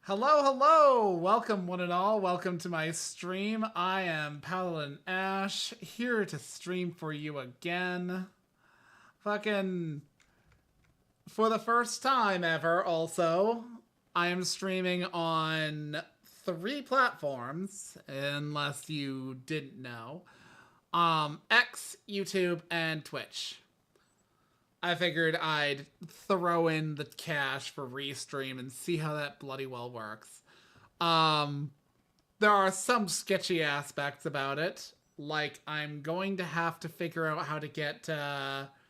Hello, hello! Welcome, one and all. Welcome to my stream. I am Paladin Ashe, here to stream for you again. Fucking... For the first time ever, also, I am streaming on 3 platforms, unless you didn't know. X, YouTube, and Twitch. I figured I'd throw in the cash for restream and see how that bloody well works. There are some sketchy aspects about it. Like, I'm going to have to figure out how to get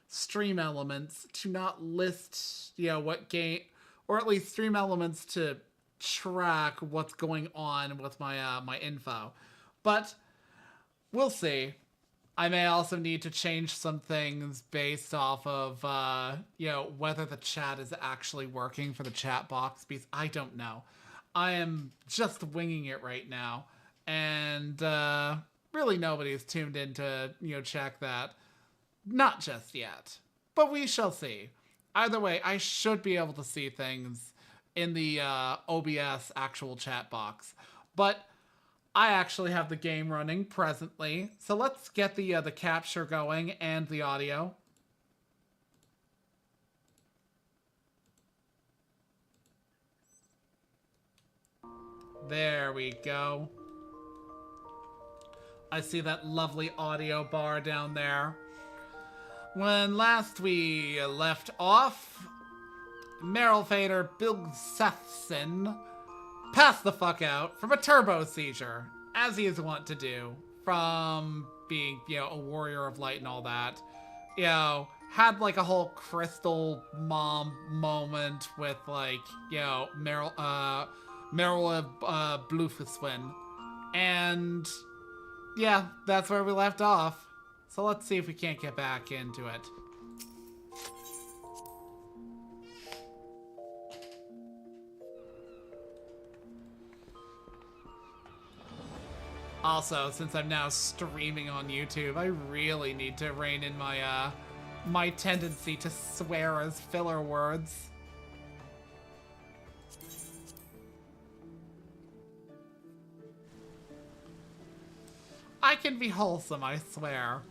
stream elements to not list, what game, or at least stream elements to track what's going on with my my info. But we'll see. I may also need to change some things based off of, whether the chat is actually working for the chat box, because I don't know. I am just winging it right now, and really nobody's tuned in to, check that. Not just yet, but we shall see. Either way, I should be able to see things in the OBS actual chat box, but I actually have the game running presently, so let's get the capture going and the audio. There we go. I see that lovely audio bar down there. When last we left off, Meryl Fader Bilgsethson passed the fuck out from a turbo seizure, as he is wont to do, from being, a warrior of light and all that. Had like a whole crystal mom moment with like, Meryl Bluefuswin. And yeah, that's where we left off. So let's see if we can't get back into it. Also, since I'm now streaming on YouTube, I really need to rein in my my tendency to swear as filler words. I can be wholesome, I swear.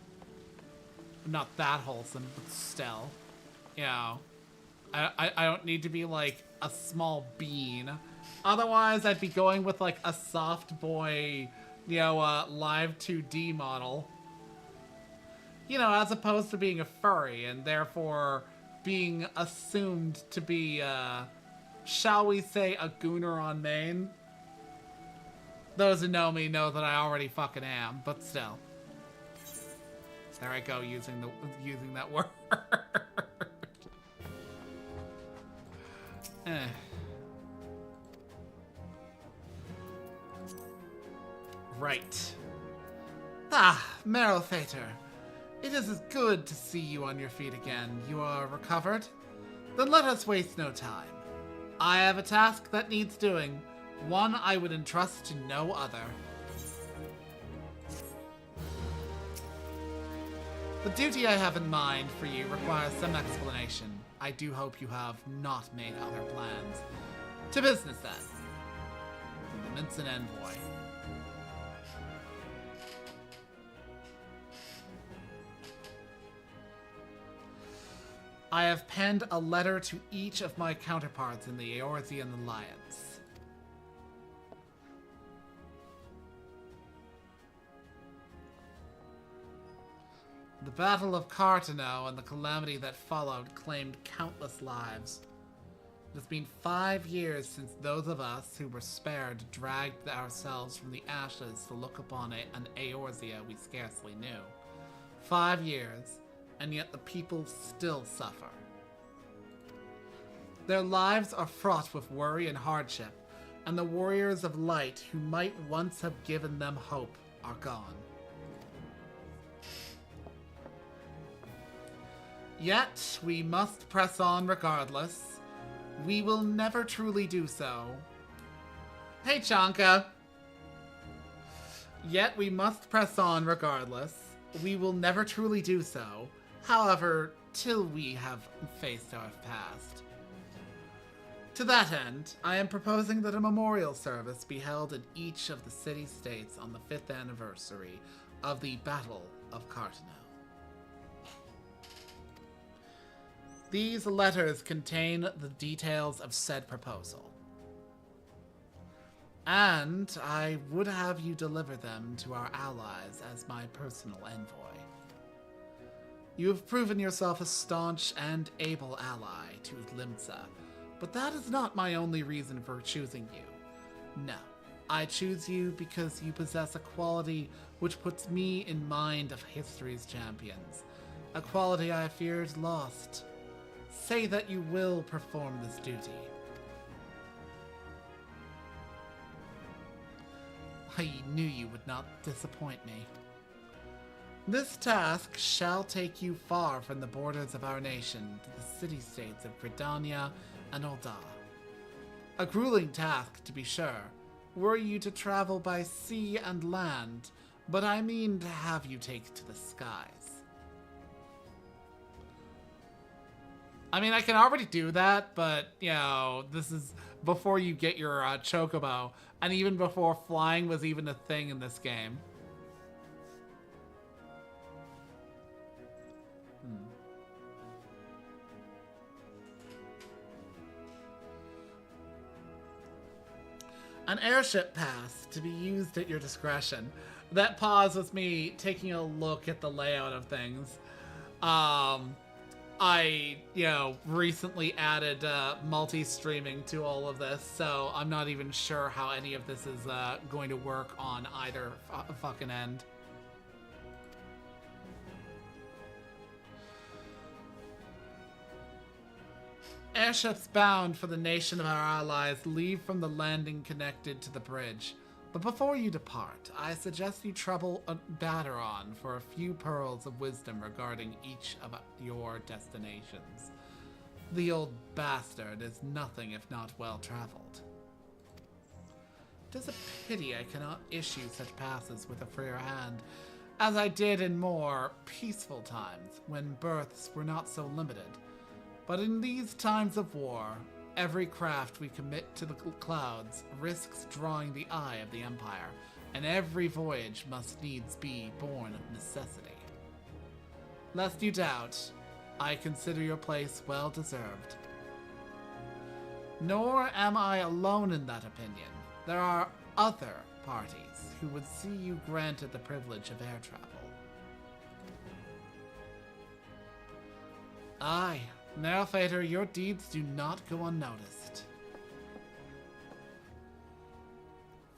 Not that wholesome, but still. I don't need to be like a small bean. Otherwise, I'd be going with like a soft boy, live 2D model. As opposed to being a furry and therefore being assumed to be, shall we say, a gooner on main. Those who know me know that I already fucking am, but still. There I go, using that word. Right. Meryl Fater. It is as good to see you on your feet again. You are recovered? Then let us waste no time. I have a task that needs doing, one I would entrust to no other. The duty I have in mind for you requires some explanation. I do hope you have not made other plans. To business then. The Minson Envoy. I have penned a letter to each of my counterparts in the Eorzean Alliance. The Battle of Cartano and the calamity that followed claimed countless lives. It has been 5 years since those of us who were spared dragged ourselves from the ashes to look upon an Eorzea we scarcely knew. 5 years, and yet the people still suffer. Their lives are fraught with worry and hardship, and the warriors of light who might once have given them hope are gone. Yet, we must press on regardless. We will never truly do so. Hey, Chanka! Yet, we must press on regardless. We will never truly do so. However, till we have faced our past. To that end, I am proposing that a memorial service be held in each of the city-states on the 5th anniversary of the Battle of Cartano. These letters contain the details of said proposal, and I would have you deliver them to our allies as my personal envoy. You have proven yourself a staunch and able ally to Limsa, but that is not my only reason for choosing you. No, I choose you because you possess a quality which puts me in mind of history's champions, a quality I feared lost. Say that you will perform this duty. I knew you would not disappoint me. This task shall take you far from the borders of our nation to the city-states of Gridania and Ul'dah. A grueling task, to be sure, were you to travel by sea and land, but I mean to have you take to the skies. I mean, I can already do that, but, you know, this is before you get your chocobo, and even before flying was even a thing in this game. An airship pass to be used at your discretion. That pause was me taking a look at the layout of things. I, recently added multi-streaming to all of this, so I'm not even sure how any of this is going to work on either fucking end. Airships bound for the nation of our allies leave from the landing connected to the bridge. But before you depart, I suggest you trouble Baderon for a few pearls of wisdom regarding each of your destinations. The old bastard is nothing if not well-traveled. It is a pity I cannot issue such passes with a freer hand, as I did in more peaceful times, when berths were not so limited. But in these times of war, every craft we commit to the clouds risks drawing the eye of the Empire, and every voyage must needs be born of necessity. Lest you doubt, I consider your place well deserved. Nor am I alone in that opinion. There are other parties who would see you granted the privilege of air travel. Aye. Narrowfader, your deeds do not go unnoticed.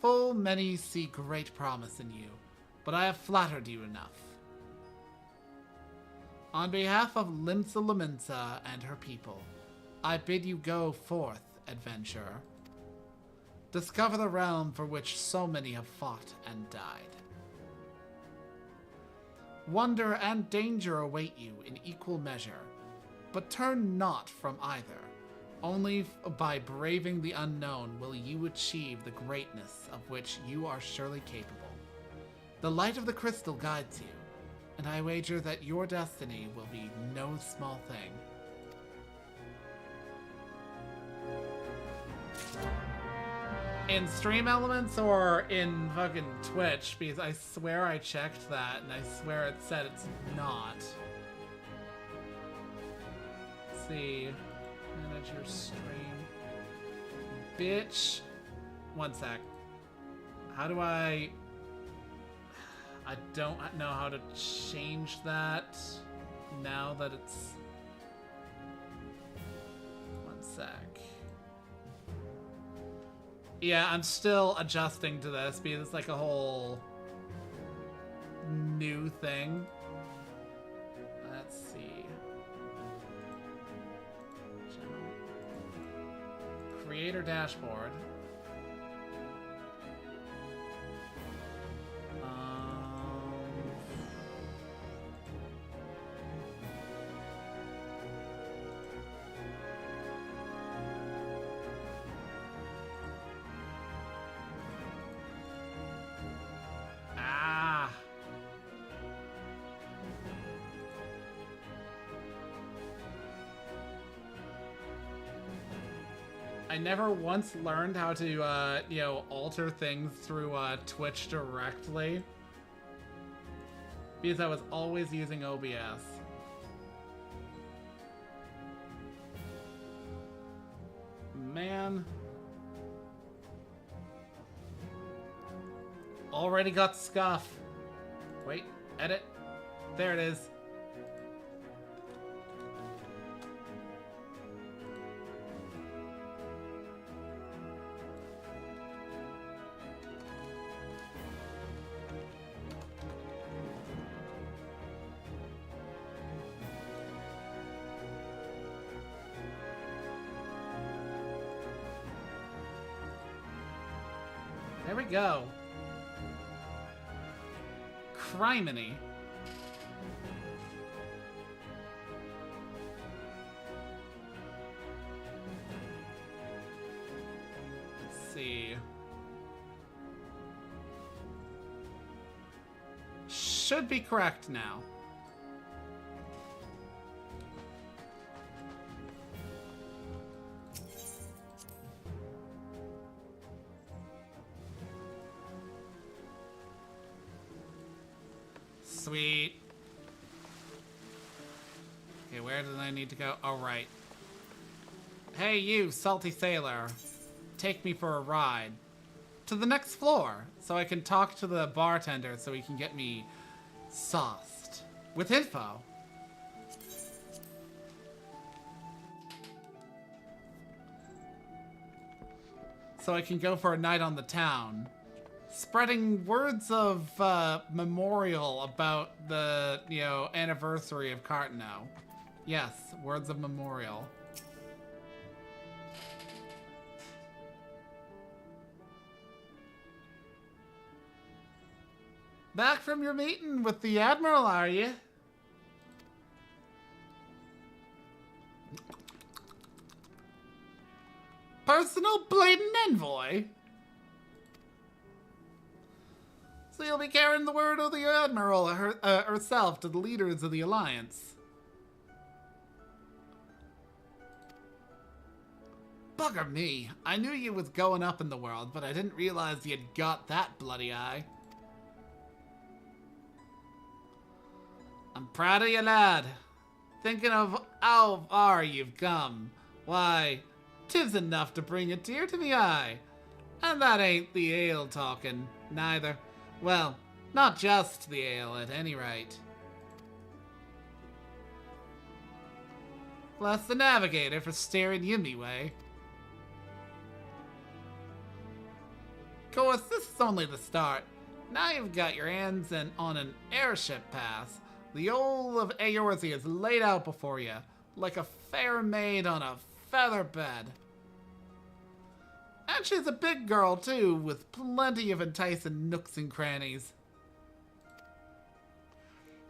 Full many see great promise in you, but I have flattered you enough. On behalf of Limsa Lominsa and her people, I bid you go forth, adventurer. Discover the realm for which so many have fought and died. Wonder and danger await you in equal measure, but turn not from either. Only by braving the unknown will you achieve the greatness of which you are surely capable. The light of the crystal guides you, and I wager that your destiny will be no small thing. In Stream Elements or in fucking Twitch? Because I swear I checked that, and I swear it said it's not. See, manage your stream, bitch. One sec. How do I don't know how to change that now that it's, one sec. Yeah, I'm still adjusting to this because it's like a whole new thing. Let's see. Creator dashboard. I I never once learned how to, you know, alter things through Twitch directly. Because I was always using OBS. Man. Already got scuff. Wait, edit. There it is. There we go. Criminy. Let's see. Should be correct now. Sweet. Okay, where did I need to go? Oh, right. Hey, you, salty sailor. Take me for a ride. To the next floor, so I can talk to the bartender so he can get me sauced. With info. So I can go for a night on the town. Spreading words of memorial about the, you know, anniversary of Cartano. Yes, words of memorial. Back from your meeting with the Admiral, are you? Personal blatant envoy? So you'll be carrying the word of the Admiral herself to the leaders of the Alliance. Bugger me. I knew you was going up in the world, but I didn't realize you had got that bloody eye. I'm proud of you, lad. Thinking of how far you've come. Why, 'tis enough to bring a tear to me eye. And that ain't the ale talking, neither. Well, not just the ale, at any rate. Bless the navigator for steering you me way. Of course, this is only the start. Now you've got your hands on an airship pass. The whole of Eorzea is laid out before you, like a fair maid on a feather bed. And she's a big girl, too, with plenty of enticing nooks and crannies.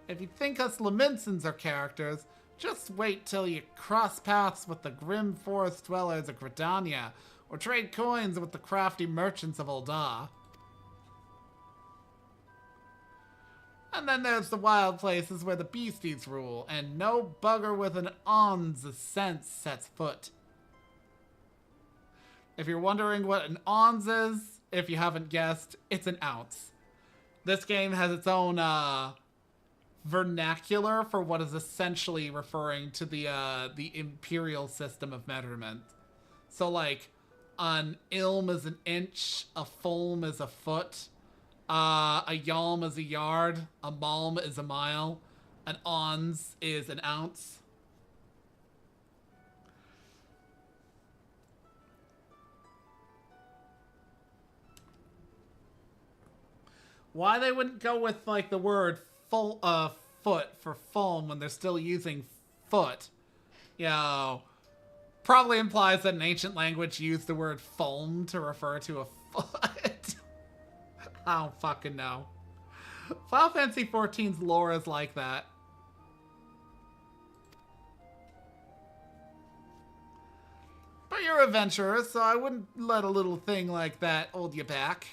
If you think us Laminsons are characters, just wait till you cross paths with the grim forest dwellers of Gridania, or trade coins with the crafty merchants of Ul'dah. And then there's the wild places where the beasties rule, and no bugger with an ounce of sense sets foot. If you're wondering what an ounce is, if you haven't guessed, it's an ounce. This game has its own vernacular for what is essentially referring to the imperial system of measurement. So like, an ilm is an inch, a fulm is a foot, a yalm is a yard, a malm is a mile, an ounce is an ounce. Why they wouldn't go with like the word foot for fulm when they're still using foot, you know, probably implies that an ancient language used the word fulm to refer to a foot. I don't fucking know. Final Fantasy XIV's lore is like that. But you're an adventurer, so I wouldn't let a little thing like that hold you back.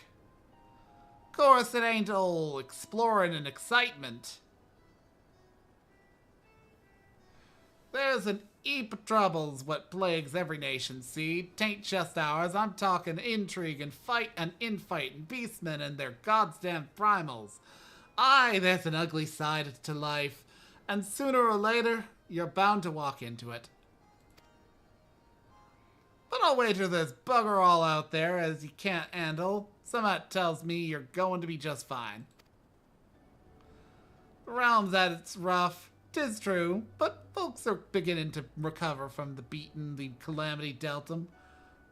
Of course, it ain't all exploring and excitement. There's an heap of troubles what plagues every nation, see? Tain't just ours, I'm talking intrigue and fight and infight and beastmen and their goddamn primals. Aye, there's an ugly side to life, and sooner or later, you're bound to walk into it. But I'll wager there's bugger all out there as you can't handle. Something tells me you're going to be just fine. The realm's at its rough, 'tis true, but folks are beginning to recover from the beating the calamity dealt 'em.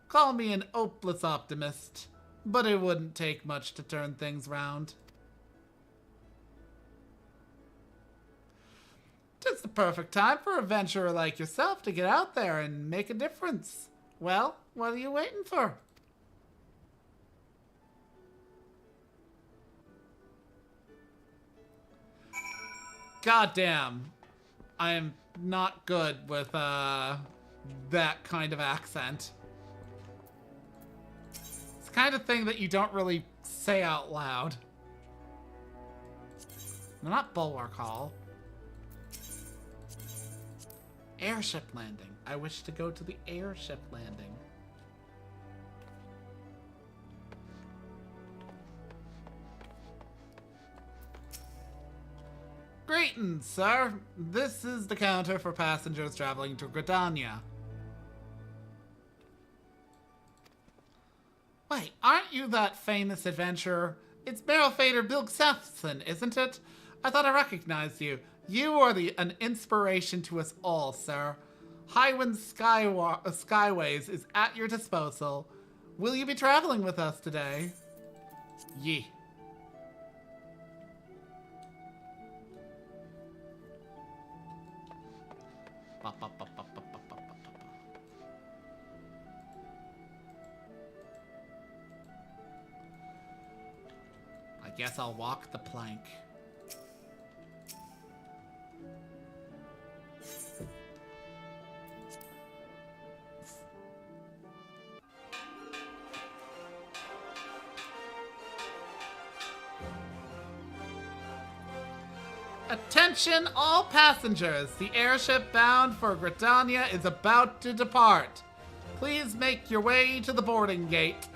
Call me an hopeless optimist, but it wouldn't take much to turn things round. 'Tis the perfect time for a adventurer like yourself to get out there and make a difference. Well, what are you waiting for? Goddamn. I am not good with, that kind of accent. It's the kind of thing that you don't really say out loud. No, not Bulwark Hall. Airship landing. I wish to go to the airship landing. Greetings, sir. This is the counter for passengers traveling to Gridania. Wait, aren't you that famous adventurer? It's Barrelfader Bilg Sefson, isn't it? I thought I recognized you. You are an inspiration to us all, sir. Highwind Skyways is at your disposal. Will you be traveling with us today? Yee. I guess I'll walk the plank. Attention all passengers! The airship bound for Gridania is about to depart. Please make your way to the boarding gate.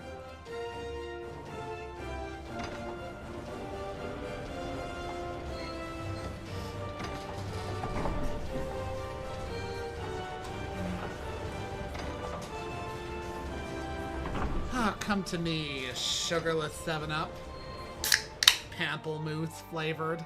Ah, come to me, sugarless 7-Up. Pamplemousse flavored.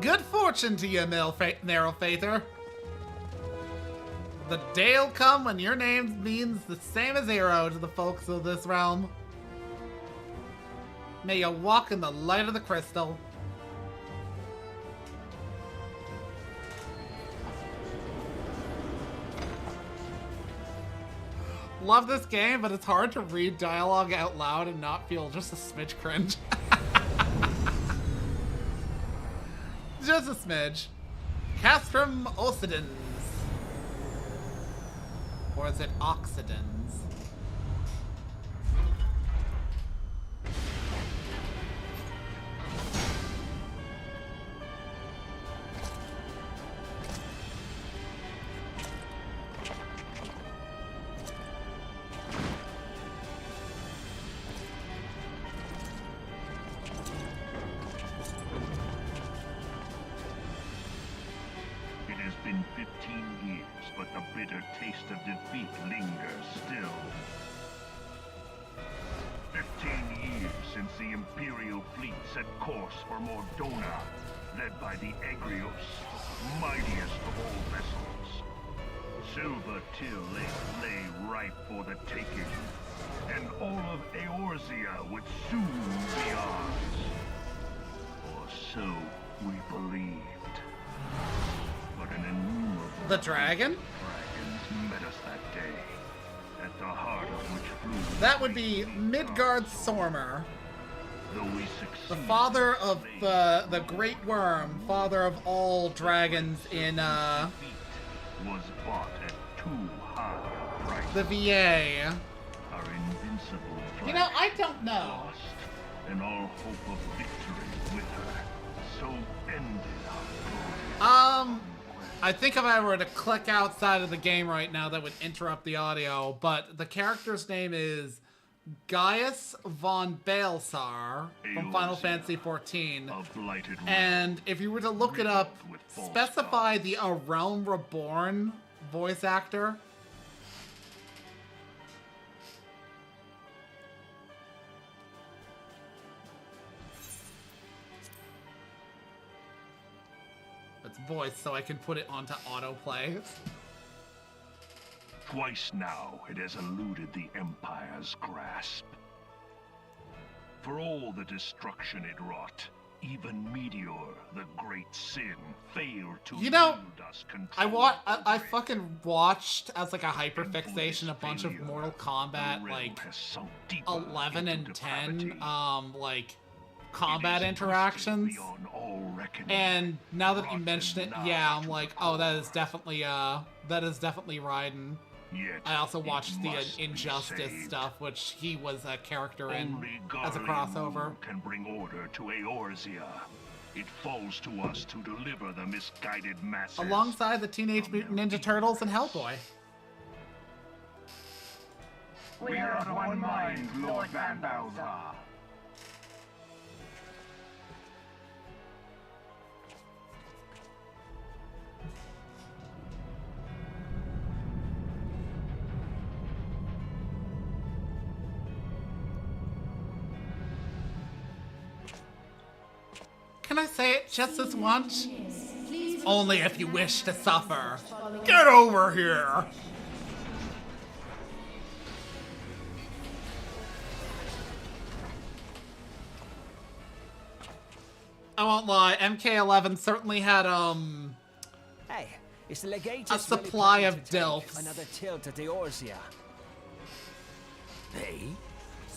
Good fortune to you, narrow faither. The day'll come when your name means the same as zero to the folks of this realm. May you walk in the light of the crystal. Love this game, but it's hard to read dialogue out loud and not feel just a smidge cringe. Just a smidge. Castrum Occidens. Or is it Occidens? been 15 years, but the bitter taste of defeat lingers still. 15 years since the Imperial fleet set course for Mordona, led by the Egrios, mightiest of all vessels. Silver Till lay ripe for the taking, and all of Eorzea would soon be ours. Or so we believed. But an innumerable The dragon? dragons met us that day. at the heart of which flew That would be Midgard Sormer, though we the succeed. father of the Great Worm, father of all dragons in Was bought at too high a price. the VA. Our invincible You know, I flag don't know. lost, and all hope of victory with her. So ended our glory. I think if I were to click outside of the game right now, that would interrupt the audio, but the character's name is Gaius von Balsar from Final Fantasy XIV. A blighted And if you were to look it up, with false specify the A Realm Reborn voice actor. It's voice, so I can put it onto autoplay. Twice now it has eluded the Empire's grasp. For all the destruction it wrought, even Meteor, the great sin, failed to You know, yield us control. I fucking watched as like a hyperfixation a bunch of Mortal Kombat like 11 and 10 like combat interactions. And now that you mention it, yeah, I'm like, oh, that is definitely Raiden. I also watched the Injustice stuff, which he was a character in as a crossover. Can bring order to Eorzea. It falls to us to deliver the misguided masses. Alongside the Teenage Mutant Ninja Turtles and Hellboy. We are of one mind, Lord Van Balthar. Can I say it just this once? Only if you wish to suffer. Get over here! I won't lie, MK11 certainly had, Hey, it's the legate a supply of Delphs. another tilt at the Eorzea. Hey?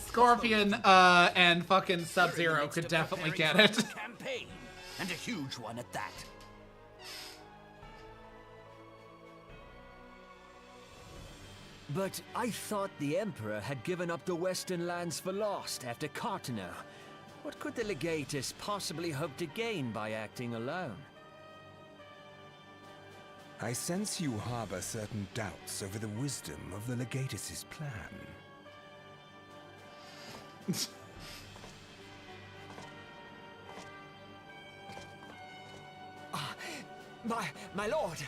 Scorpion, and fucking Sub-Zero could definitely get it. Campaign, and a huge one at that. But I thought the Emperor had given up the Western lands for lost after Carteneau. What could the Legatus possibly hope to gain by acting alone? I sense you harbor certain doubts over the wisdom of the Legatus's plan. My lord!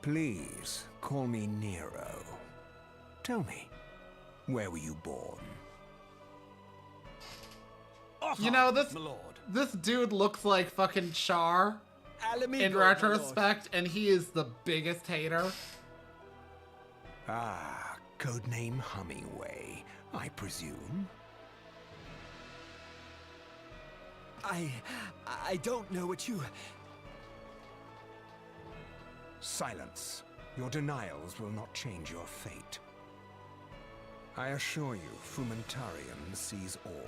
Please, call me Nero. Tell me, where were you born? You know, My lord. this dude looks like fucking Char in retrospect, and he is the biggest hater. Ah, codename Hummingway, I presume. I don't know what you... Silence. Your denials will not change your fate. I assure you, Frumentarium sees all.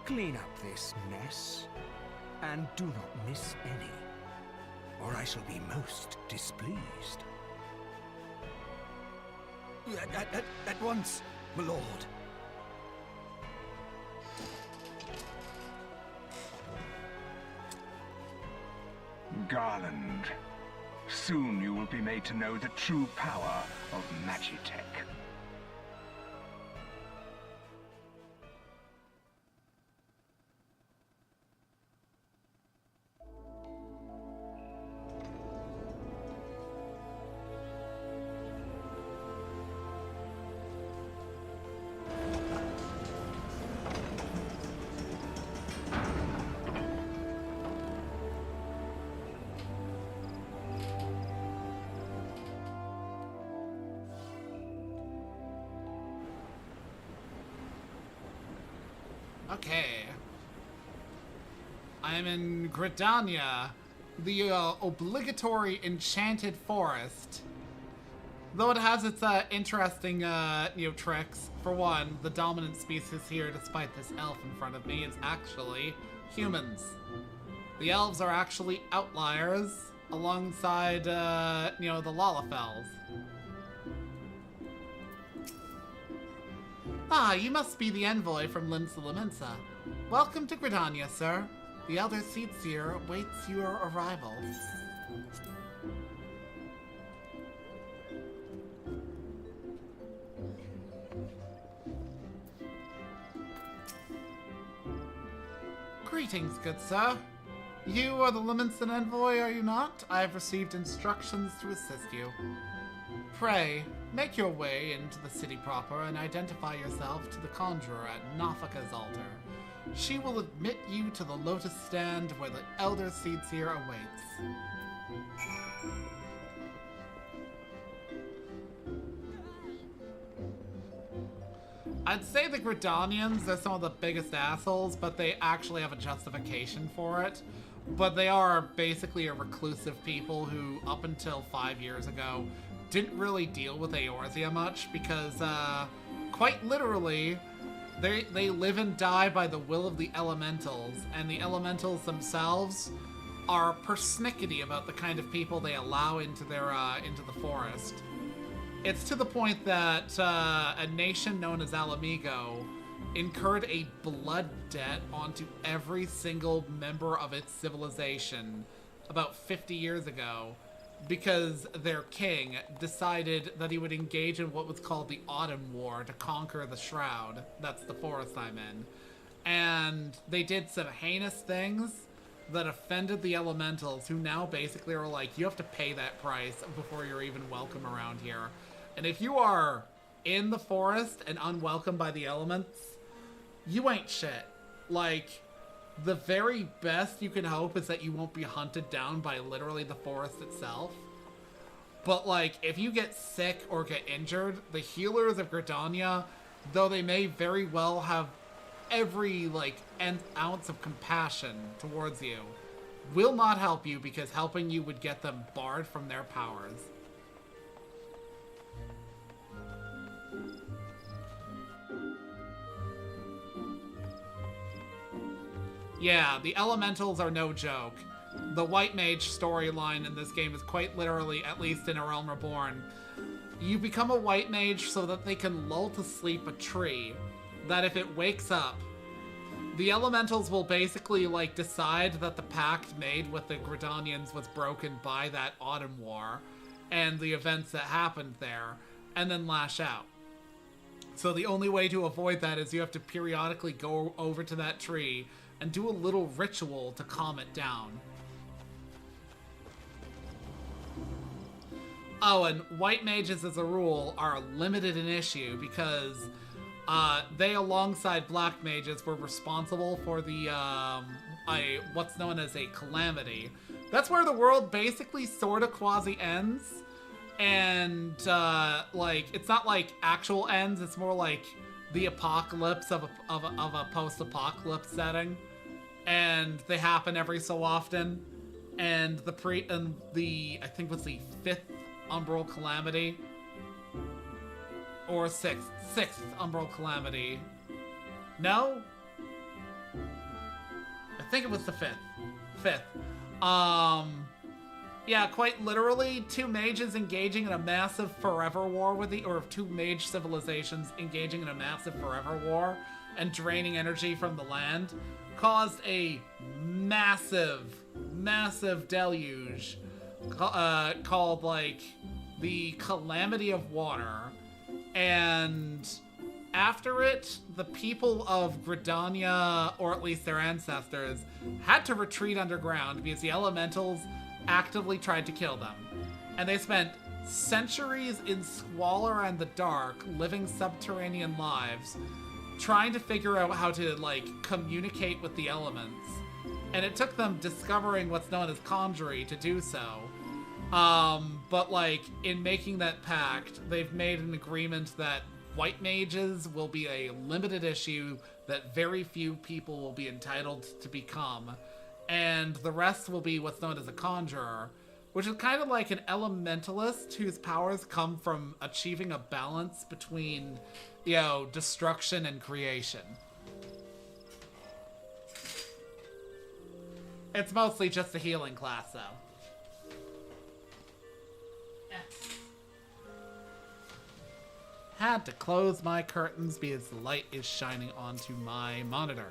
Clean up this mess, and do not miss any, or I shall be most displeased. At once, my lord. Garland, soon you will be made to know the true power of Magitech. Okay. I am in Gridania, the obligatory enchanted forest. Though it has its interesting, tricks. For one, the dominant species here, despite this elf in front of me, is actually humans. The elves are actually outliers alongside, the Lalafels. Ah, you must be the envoy from Limsa Lamensa. Welcome to Gridania, sir. The Elder Seedseer awaits your arrival. Greetings, good sir. You are the Limonson envoy, are you not? I have received instructions to assist you. Pray, make your way into the city proper and identify yourself to the conjurer at Nafaka's altar. She will admit you to the lotus stand where the Elder Seedseer awaits. I'd say the Gridanians are some of the biggest assholes, but they actually have a justification for it. But they are basically a reclusive people who, up until 5 years ago, didn't really deal with Eorzea much because, quite literally, they live and die by the will of the elementals, and the elementals themselves are persnickety about the kind of people they allow into their, into the forest. It's to the point that a nation known as Alamigo incurred a blood debt onto every single member of its civilization about 50 years ago because their king decided that he would engage in what was called the Autumn War to conquer the Shroud. That's the forest I'm in. And they did some heinous things that offended the elementals, who now basically are like, you have to pay that price before you're even welcome around here. And if you are in the forest and unwelcome by the elements, you ain't shit. Like, the very best you can hope is that you won't be hunted down by literally the forest itself. But, like, if you get sick or get injured, the healers of Gridania, though they may very well have every, like, ounce of compassion towards you, will not help you because helping you would get them barred from their powers. Yeah, the elementals are no joke. The White Mage storyline in this game is quite literally, at least in A Realm Reborn, you become a White Mage so that they can lull to sleep a tree, that if it wakes up, the elementals will basically, like, decide that the pact made with the Gridanians was broken by that Autumn War and the events that happened there, and then lash out. So the only way to avoid that is you have to periodically go over to that tree and do a little ritual to calm it down. Oh, and White Mages, as a rule, are limited in issue because they, alongside Black Mages, were responsible for the, what's known as a calamity. That's where the world basically sort of quasi-ends. And, like, it's not like actual ends, it's more like the apocalypse of a post-apocalypse setting. And they happen every so often. And I think it was the 5th Umbral Calamity. Or 6th Umbral Calamity. No? I think it was the 5th. Yeah, quite literally, 2 mages engaging in a massive forever war with or 2 mage civilizations engaging in a massive forever war and draining energy from the land caused a massive deluge called, like, the Calamity of Water. And after it, the people of Gridania, or at least their ancestors, had to retreat underground because the elementals actively tried to kill them. And they spent centuries in squalor and the dark, living subterranean lives, trying to figure out how to, like, communicate with the elements. And it took them discovering what's known as Conjury to do so. But, like, in making that pact, they've made an agreement that white mages will be a limited issue that very few people will be entitled to become, and the rest will be what's known as a conjurer, which is kind of like an elementalist whose powers come from achieving a balance between, you know, destruction and creation. It's mostly just a healing class, though. Had to close my curtains because the light is shining onto my monitor.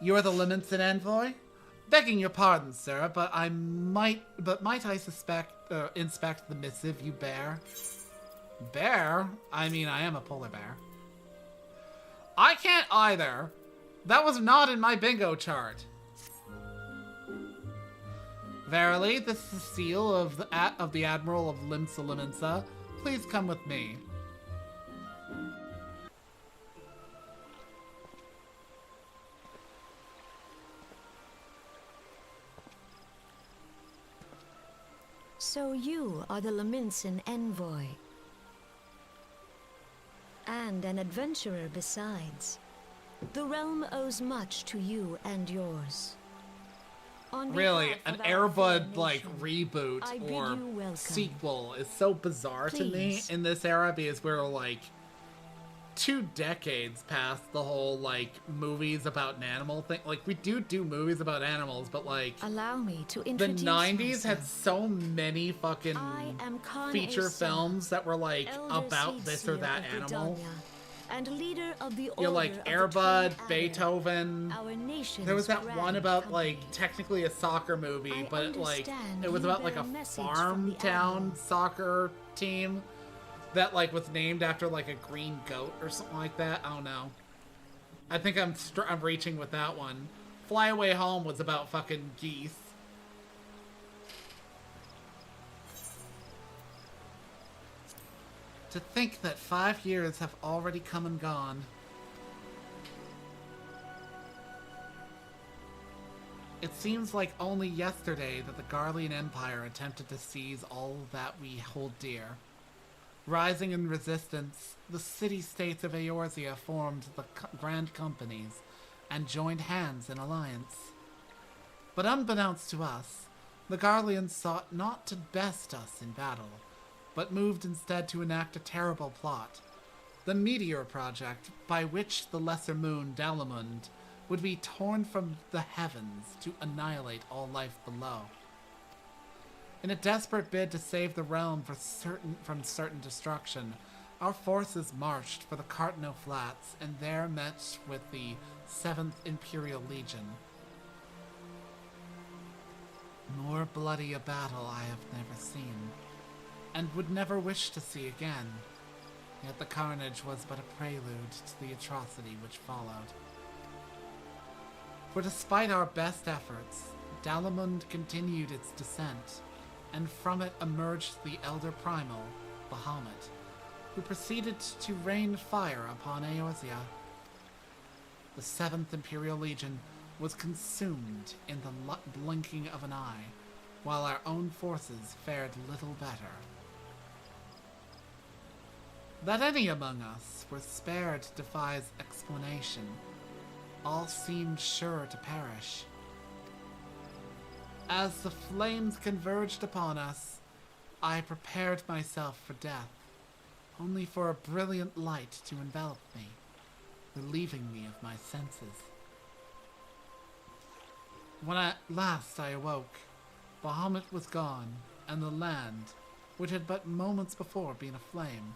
You're the Liminson envoy? Begging your pardon, sir, but might I inspect the missive you bear? Bear? I mean, I am a polar bear. I can't either. That was not in my bingo chart. Verily, this is the seal of the Admiral of Limsa Liminsa. Please come with me. So you are the Liminson envoy. And an adventurer besides. The realm owes much to you and yours. On Really, behalf an of our Airbud fair like nation, reboot I bid or you welcome. sequel is so bizarre to me Please. in this era because we're like 2 decades past the whole like movies about an animal thing. Like we do movies about animals, but like Allow me to the introduce 90s had myself. so many fucking I am Khan feature Asa, films that were like Elder about this or Seedseer that of animal. Britannia, and leader of the You're Order like of the Airbud, Twin Adder, Beethoven. our nation's There was that grand one about company. like technically a soccer movie, I but like understand it was you about like bear a a message from farm the town Admiral. soccer team that like was named after like a green goat or something like that. I don't know. I think I'm reaching with that one. Fly Away Home was about fucking geese. To think that 5 years have already come and gone. It seems like only yesterday that the Garlean Empire attempted to seize all that we hold dear. Rising in resistance, the city-states of Eorzea formed the Grand Companies and joined hands in alliance. But unbeknownst to us, the Garleans sought not to best us in battle, but moved instead to enact a terrible plot. The Meteor Project, by which the lesser moon, Dalamund, would be torn from the heavens to annihilate all life below. In a desperate bid to save the realm from certain destruction, our forces marched for the Cartno Flats and there met with the 7th Imperial Legion. More bloody a battle I have never seen, and would never wish to see again. Yet the carnage was but a prelude to the atrocity which followed. For despite our best efforts, Dalamund continued its descent, and from it emerged the Elder Primal, Bahamut, who proceeded to rain fire upon Eorzea. The 7th Imperial Legion was consumed in the blinking of an eye, while our own forces fared little better. That any among us were spared defies explanation. All seemed sure to perish. As the flames converged upon us, I prepared myself for death, only for a brilliant light to envelop me, relieving me of my senses. When at last I awoke, Bahamut was gone, and the land, which had but moments before been aflame,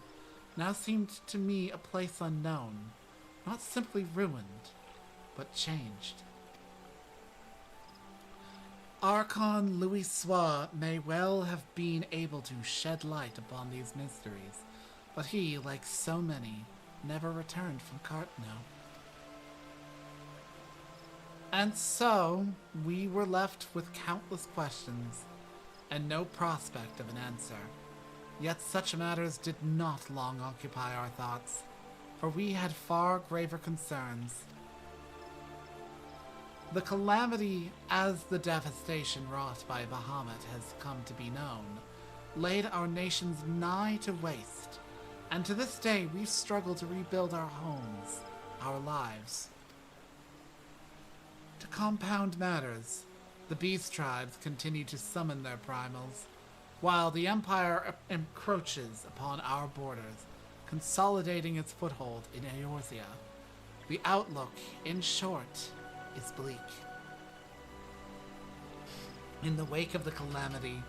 now seemed to me a place unknown, not simply ruined, but changed. Archon Louis Soir may well have been able to shed light upon these mysteries, but he, like so many, never returned from Cartno. And so, we were left with countless questions, and no prospect of an answer. Yet such matters did not long occupy our thoughts, for we had far graver concerns. The calamity, as the devastation wrought by Bahamut has come to be known, laid our nations nigh to waste, and to this day we struggle to rebuild our homes, our lives. To compound matters, the beast tribes continue to summon their primals, while the Empire encroaches upon our borders, consolidating its foothold in Eorzea. The outlook, in short, is bleak. In the wake of the calamity,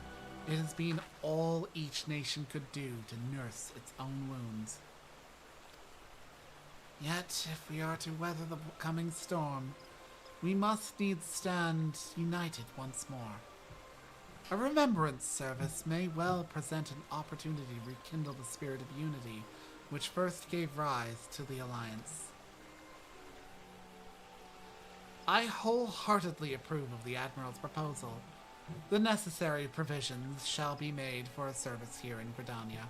it has been all each nation could do to nurse its own wounds. Yet, if we are to weather the coming storm, we must needs stand united once more. A remembrance service may well present an opportunity to rekindle the spirit of unity which first gave rise to the Alliance. I wholeheartedly approve of the Admiral's proposal. The necessary provisions shall be made for a service here in Gridania.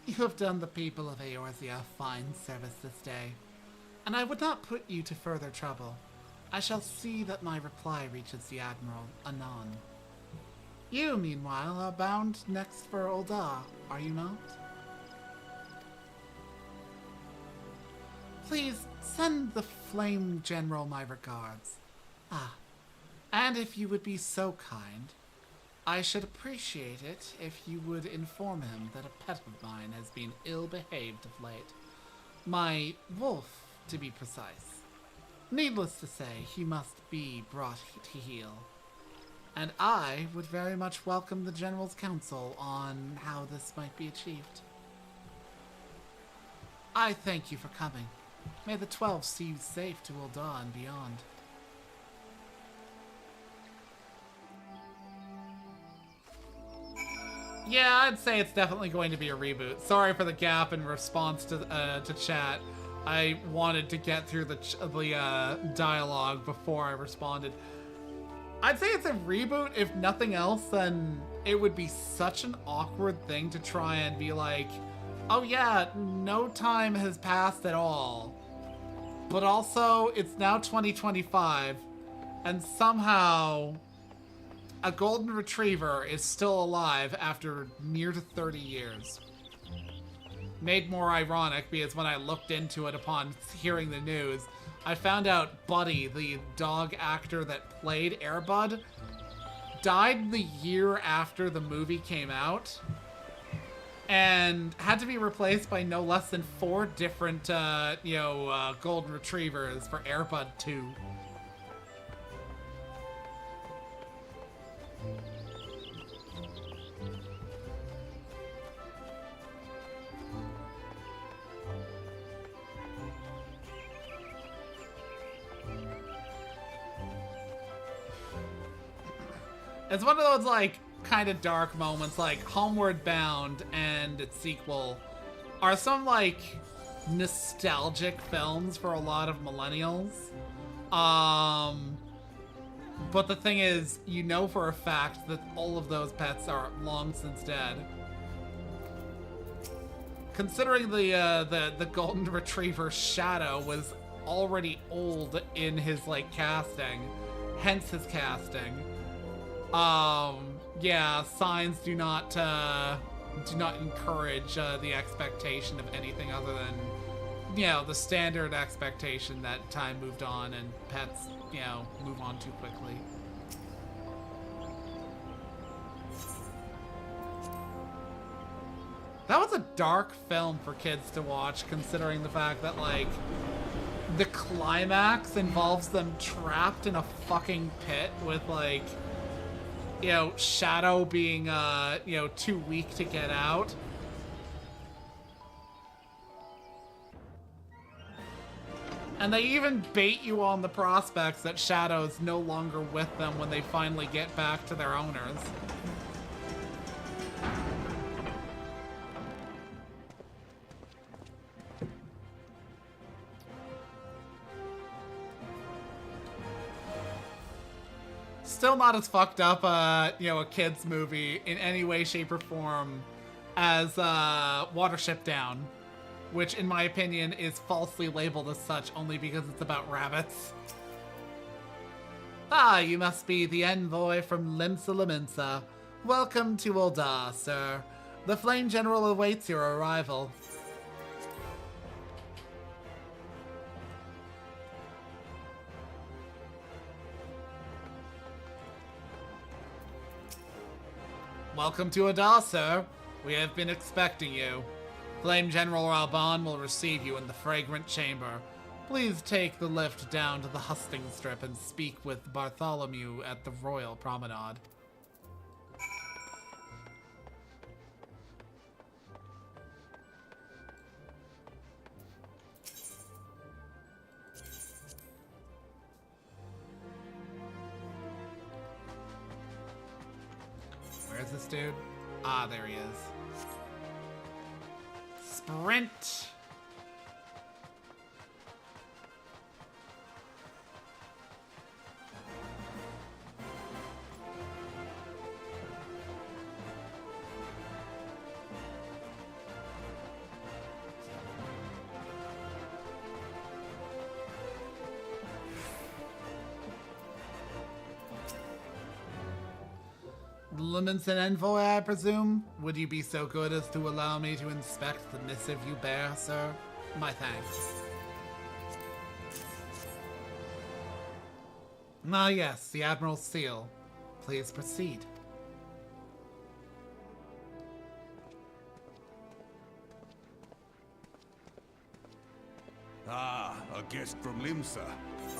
You have done the people of Eorzea fine service this day, and I would not put you to further trouble. I shall see that my reply reaches the Admiral anon. You, meanwhile, are bound next for Ul'dah, are you not? Please send the Flame General my regards. Ah, and if you would be so kind, I should appreciate it if you would inform him that a pet of mine has been ill-behaved of late. My wolf, to be precise. Needless to say, he must be brought to heel. And I would very much welcome the General's counsel on how this might be achieved. I thank you for coming. May the 12 see you safe to Ul'dah and beyond. Yeah, I'd say it's definitely going to be a reboot. Sorry for the gap in response to chat. I wanted to get through the dialogue before I responded. I'd say it's a reboot. If nothing else, then it would be such an awkward thing to try and be like, oh yeah, no time has passed at all. But also, it's now 2025, and somehow a golden retriever is still alive after near to 30 years. Made more ironic because when I looked into it upon hearing the news, I found out Buddy, the dog actor that played Air Bud, died the year after the movie came out and had to be replaced by no less than 4 different, golden retrievers for Air Bud 2. It's one of those, like, kind of dark moments, like Homeward Bound and its sequel are some, like, nostalgic films for a lot of millennials. But the thing is, you know for a fact that all of those pets are long since dead. Considering the golden retriever Shadow was already old in his, like, casting, hence his casting. Yeah, signs do not encourage the expectation of anything other than, the standard expectation that time moved on and pets, move on too quickly. That was a dark film for kids to watch, considering the fact that, like, the climax involves them trapped in a fucking pit with, like, Shadow being, too weak to get out. And they even bait you on the prospects that Shadow is no longer with them when they finally get back to their owners. Still not as fucked up, a kid's movie in any way, shape, or form as Watership Down, which, in my opinion, is falsely labeled as such only because it's about rabbits. Ah, you must be the envoy from Limsa Laminsa. Welcome to Ul'dah, sir. The Flame General awaits your arrival. Welcome to Ul'dah, sir. We have been expecting you. Flame General Raban will receive you in the Fragrant Chamber. Please take the lift down to the husting strip and speak with Bartholomew at the Royal Promenade. Where's this dude? Ah, there he is. Sprint! Liminson Envoy, I presume? Would you be so good as to allow me to inspect the missive you bear, sir? My thanks. Ah, yes, the Admiral's seal. Please proceed. Ah, a guest from Limsa.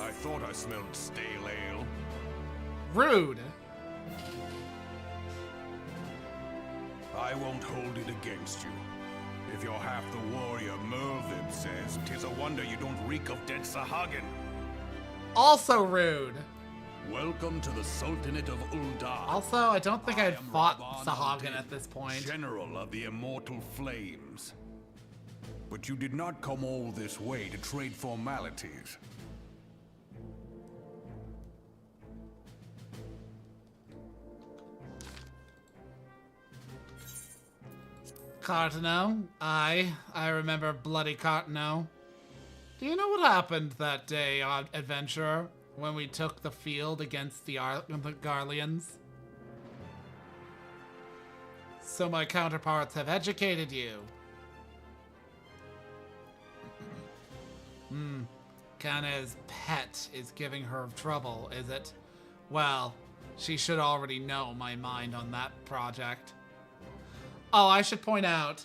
I thought I smelled stale ale. Rude! I won't hold it against you. If you're half the warrior Mervyn says, 'tis a wonder you don't reek of dead Sahagin. Also rude! Welcome to the Sultanate of Ul'dah. Also, I don't think I'd am fought Raban Sahagin al-Din, at this point. General of the Immortal Flames. But you did not come all this way to trade formalities. Cartano? I remember bloody Cartano. Do you know what happened that day, adventurer, when we took the field against the Garleans? So my counterparts have educated you. Kane's pet is giving her trouble, is it? Well, she should already know my mind on that project. Oh, I should point out,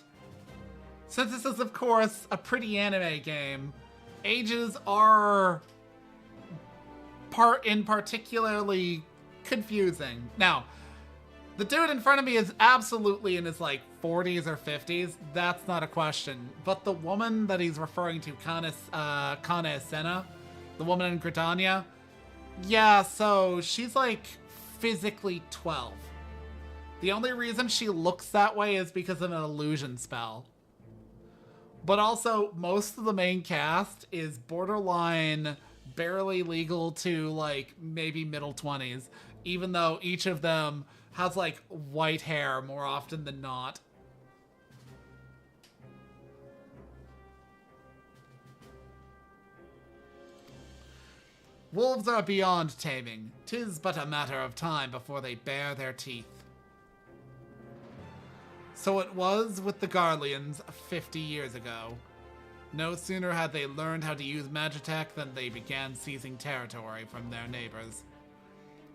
since this is, of course, a pretty anime game, ages are particularly confusing. Now, the dude in front of me is absolutely in his, 40s or 50s. That's not a question. But the woman that he's referring to, Kane Senna, the woman in Gridania, yeah, so she's, physically 12. The only reason she looks that way is because of an illusion spell. But also, most of the main cast is borderline barely legal to, maybe middle 20s. Even though each of them has, white hair more often than not. Wolves are beyond taming. 'Tis but a matter of time before they bare their teeth. So it was with the Garleans 50 years ago. No sooner had they learned how to use Magitech than they began seizing territory from their neighbors.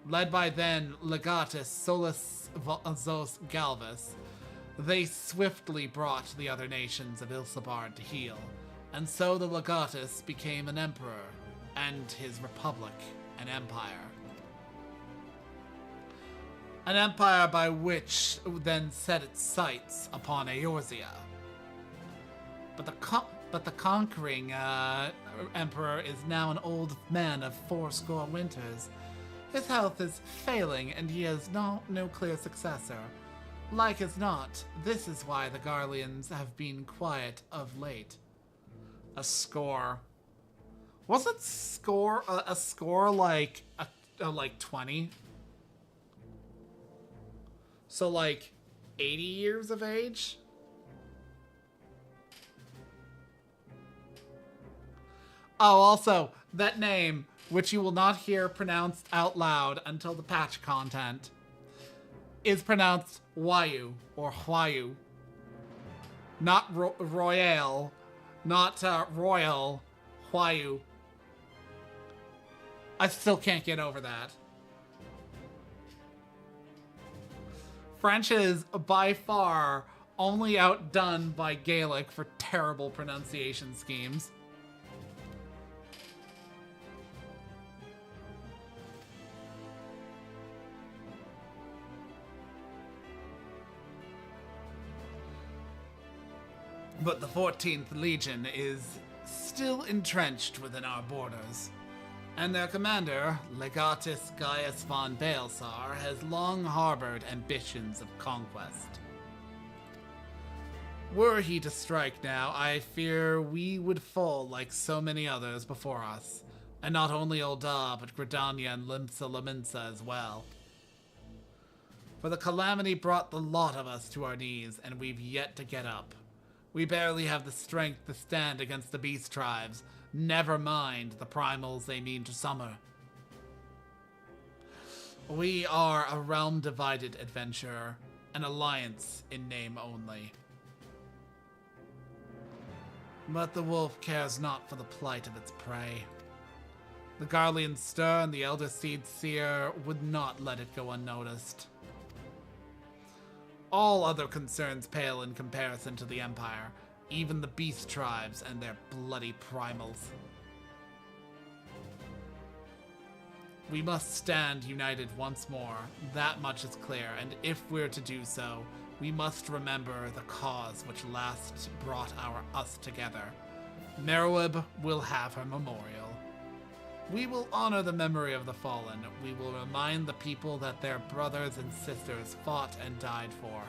Led by then Legatus Solus Zos Galvus, they swiftly brought the other nations of Ilsabard to heel, and so the Legatus became an emperor, and his republic an empire. An empire by which then set its sights upon Eorzea. But but the conquering emperor is now an old man of 80 winters. His health is failing, and he has no clear successor. Like as not, this is why the Garleans have been quiet of late. A score. Wasn't a score like like 20? So like 80 years of age? Oh, also, that name, which you will not hear pronounced out loud until the patch content, is pronounced Wayu or Huayu. Not Royale, not Royal, Huayu. I still can't get over that. French is by far only outdone by Gaelic for terrible pronunciation schemes. But the 14th Legion is still entrenched within our borders, and their commander, Legatus Gaius von Baelsar, has long harbored ambitions of conquest. Were he to strike now, I fear we would fall like so many others before us, and not only Ul'dah, but Gridania and Limsa Lominsa as well. For the calamity brought the lot of us to our knees, and we've yet to get up. We barely have the strength to stand against the beast tribes, never mind the primals they mean to summer. We are a realm-divided adventurer, an alliance in name only. But the wolf cares not for the plight of its prey. The Garlean stir and the Elder Seed Seer would not let it go unnoticed. All other concerns pale in comparison to the Empire, even the beast tribes and their bloody primals. We must stand united once more, that much is clear, and if we're to do so, we must remember the cause which last brought us together. Merowib will have her memorial. We will honor the memory of the fallen. We will remind the people that their brothers and sisters fought and died for.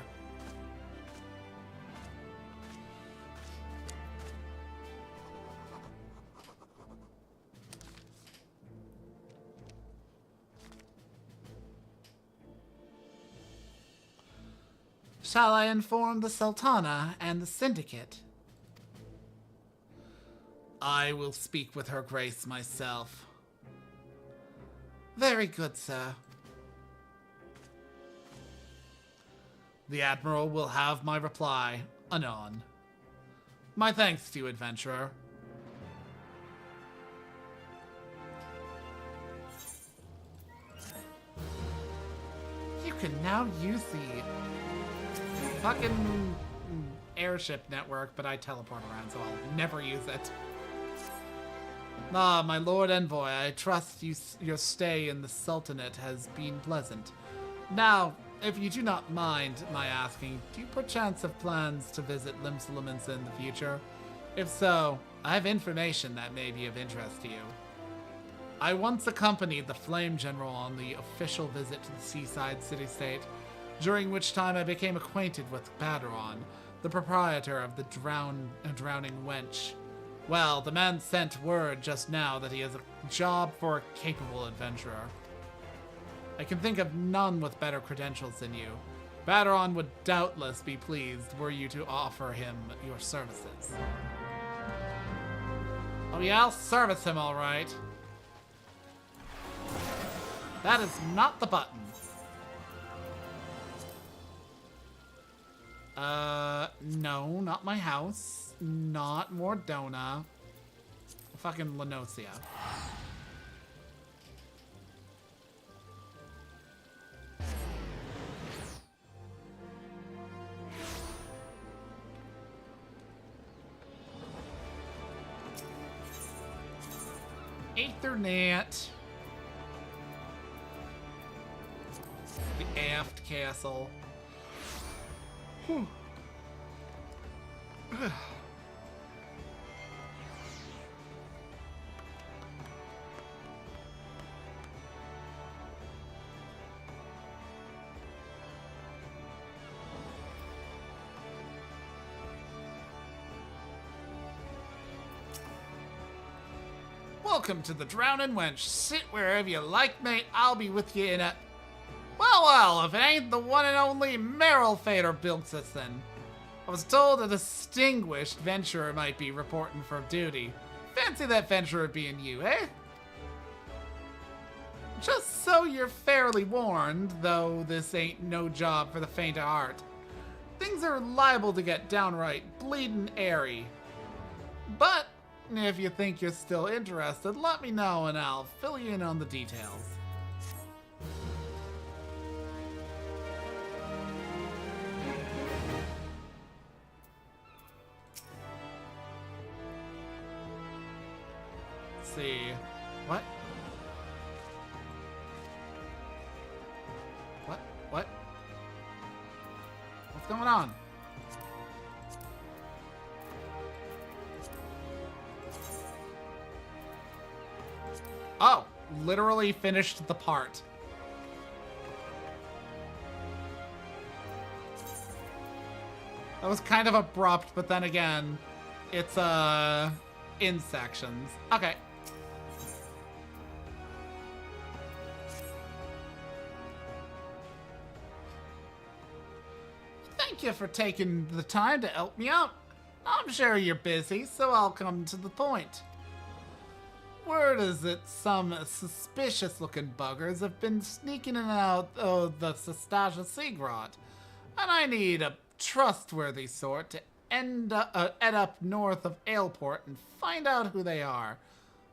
Shall I inform the Sultana and the Syndicate? I will speak with her grace myself. Very good, sir. The Admiral will have my reply anon. My thanks to you, adventurer. You can now use the fucking airship network, but I teleport around, so I'll never use it. Ah, my Lord Envoy, I trust your stay in the Sultanate has been pleasant. Now, if you do not mind my asking, do you perchance have plans to visit Limsa Lominsa in the future? If so, I have information that may be of interest to you. I once accompanied the Flame General on the official visit to the seaside city-state, during which time I became acquainted with Paladin, the proprietor of the Drowning Wench. Well, the man sent word just now that he has a job for a capable adventurer. I can think of none with better credentials than you. Paladin would doubtless be pleased were you to offer him your services. Oh yeah, I'll service him all right. That is not the button. No, not my house. Not Mordona. Fucking Lenosia. Aethernet. The Aft Castle. Whew. Welcome to the Drowning Wench. Sit wherever you like, mate. I'll be with you in a... Well, if it ain't the one and only Meryl Fader Bilksison. I was told a distinguished venturer might be reporting for duty. Fancy that venturer being you, eh? Just so you're fairly warned, though this ain't no job for the faint of heart. Things are liable to get downright bleedin' airy. But if you think you're still interested, let me know and I'll fill you in on the details. Let's see. What? What? What's going on? Oh, literally finished the part. That was kind of abrupt, but then again, it's in sections. Okay. Thank you for taking the time to help me out. I'm sure you're busy, so I'll come to the point. Word is that some suspicious-looking buggers have been sneaking in and out of the FFXIV, and I need a trustworthy sort to head up north of Aleport and find out who they are,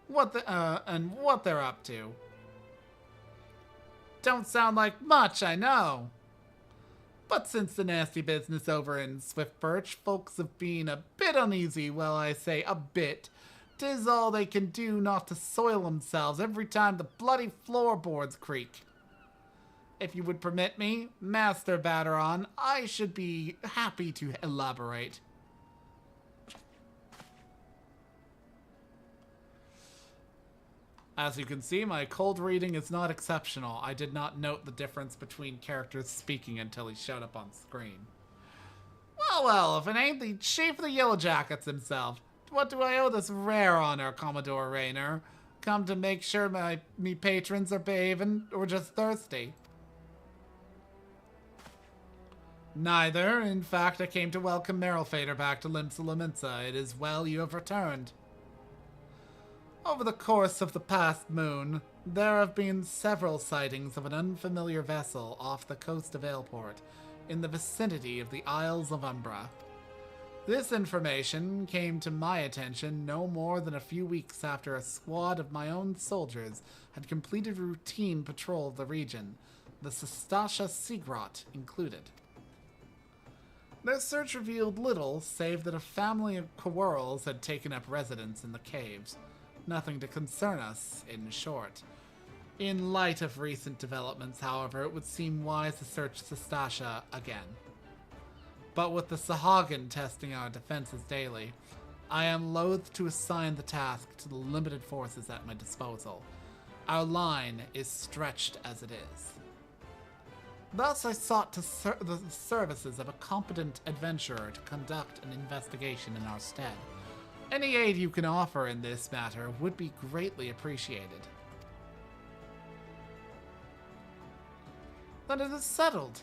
and what they're up to. Don't sound like much, I know. But since the nasty business over in Swiftbirch, folks have been a bit uneasy. Well, I say a bit. 'Tis all they can do not to soil themselves every time the bloody floorboards creak. If you would permit me, Master Batteron, I should be happy to elaborate. As you can see, my cold reading is not exceptional. I did not note the difference between characters speaking until he showed up on screen. Well, if it ain't the Chief of the Yellow Jackets himself, what do I owe this rare honor, Commodore Raynor? Come to make sure me patrons are behaving or just thirsty? Neither. In fact, I came to welcome Meryl Fader back to Limsa Lominsa. It is well you have returned. Over the course of the past moon, there have been several sightings of an unfamiliar vessel off the coast of Aleport, in the vicinity of the Isles of Umbra. This information came to my attention no more than a few weeks after a squad of my own soldiers had completed a routine patrol of the region, the FFXIV included. Their search revealed little save that a family of Quarrels had taken up residence in the caves. Nothing to concern us, in short. In light of recent developments, however, it would seem wise to search Sestasha again. But with the Sahagin testing our defenses daily, I am loath to assign the task to the limited forces at my disposal. Our line is stretched as it is. Thus, I sought the services of a competent adventurer to conduct an investigation in our stead. Any aid you can offer in this matter would be greatly appreciated. Then it is settled.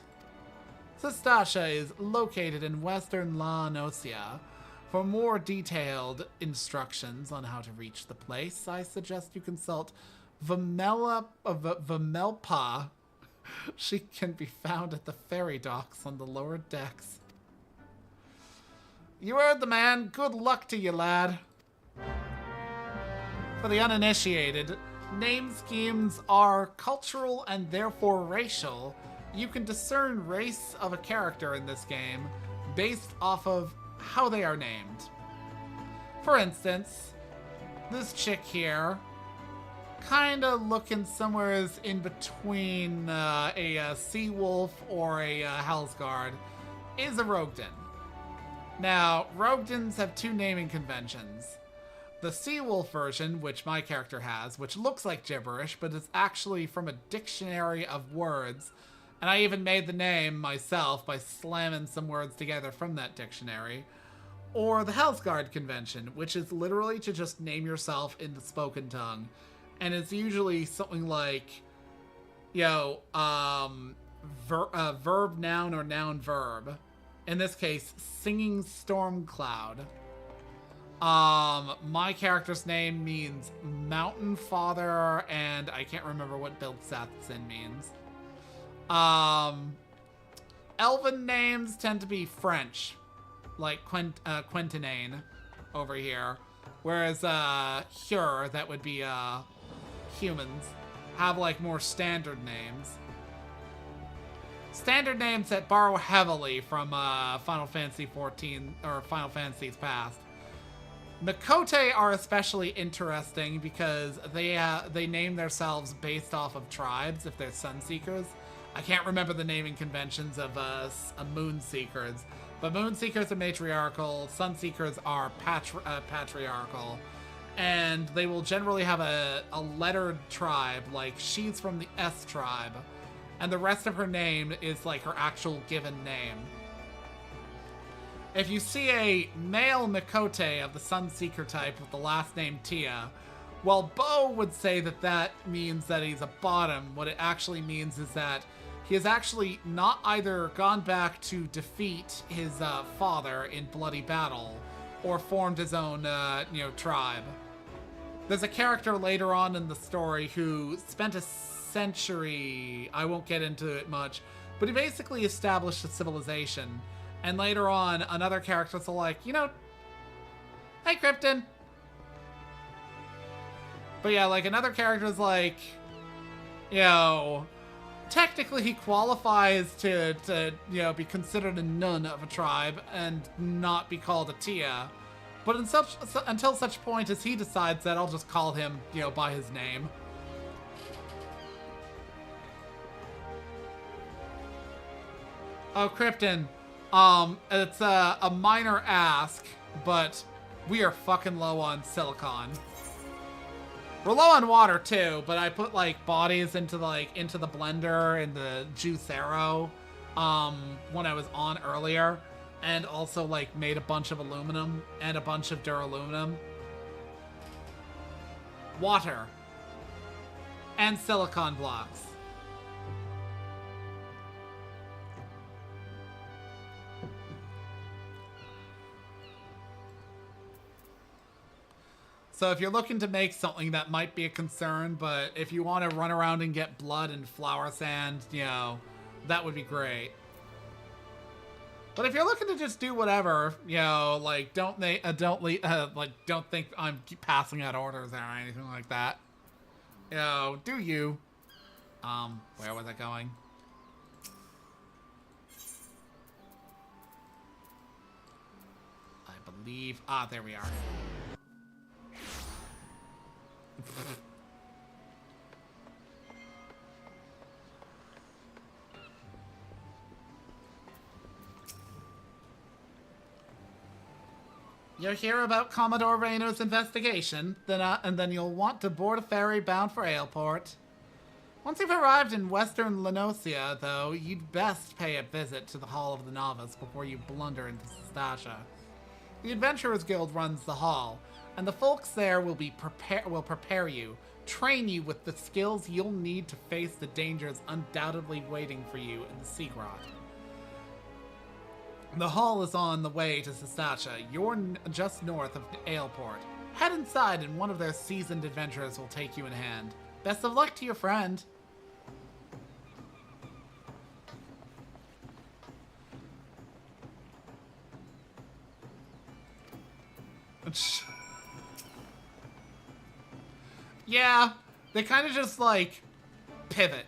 Sestasha is located in western La Nocia. For more detailed instructions on how to reach the place, I suggest you consult Vamelpa. She can be found at the ferry docks on the lower decks. You heard the man. Good luck to you, lad. For the uninitiated, name schemes are cultural and therefore racial. You can discern race of a character in this game based off of how they are named. For instance, this chick here, kinda looking somewhere in between a sea wolf or a Hellsguard, is a Rogden. Now, Rogdens have two naming conventions. The Seawolf version, which my character has, which looks like gibberish, but is actually from a dictionary of words, and I even made the name myself by slamming some words together from that dictionary. or the Hellsguard convention, which is literally to just name yourself in the spoken tongue. And it's usually something like, verb noun or noun verb. In this case, Singing Storm Cloud. My character's name means Mountain Father, and I can't remember what Bilgsathsin means. Elven names tend to be French, like Quentinane over here. Whereas, Hyur, that would be, humans, have, like, more standard names. Standard names that borrow heavily from, Final Fantasy XIV, or Final Fantasies past. Mikote are especially interesting because they name themselves based off of tribes if they're Sunseekers. I can't remember the naming conventions of Moonseekers, but Moonseekers are matriarchal, Sunseekers are patriarchal, and they will generally have a lettered tribe, like she's from the S tribe, and the rest of her name is like her actual given name. If you see a male Mikote of the Sunseeker type with the last name Tia, while Bo would say that that means that he's a bottom, what it actually means is that he has actually not either gone back to defeat his father in bloody battle, or formed his own, tribe. There's a character later on in the story who spent a century, I won't get into it much, but he basically established a civilization. And later on, another character's like, hey, Krypton. But yeah, like, another character's like, technically he qualifies to be considered a nun of a tribe and not be called a Tia. But until such point as he decides that, I'll just call him, by his name. Oh, Krypton. It's a minor ask, but we are fucking low on silicon. We're low on water too, but I put like bodies into the blender in the Juicero when I was on earlier, and also like made a bunch of aluminum and a bunch of duraluminum. Water and silicon blocks. So if you're looking to make something, that might be a concern, but if you want to run around and get blood and flower sand, that would be great. But if you're looking to just do whatever, like don't think I'm passing out orders or anything like that. Do you? Where was I going? I believe, there we are. You'll hear about Commodore Reno's investigation, and then you'll want to board a ferry bound for Aleport. Once you've arrived in western Lenosia, though, you'd best pay a visit to the Hall of the Novice before you blunder into Sastasha. The Adventurers Guild runs the hall, and the folks there will prepare you, train you with the skills you'll need to face the dangers undoubtedly waiting for you in the Seagrot. The hall is on the way to Sastasha. You're just north of Aleport. Head inside and one of their seasoned adventurers will take you in hand. Best of luck to your friend. Yeah, they kind of just, like, pivot.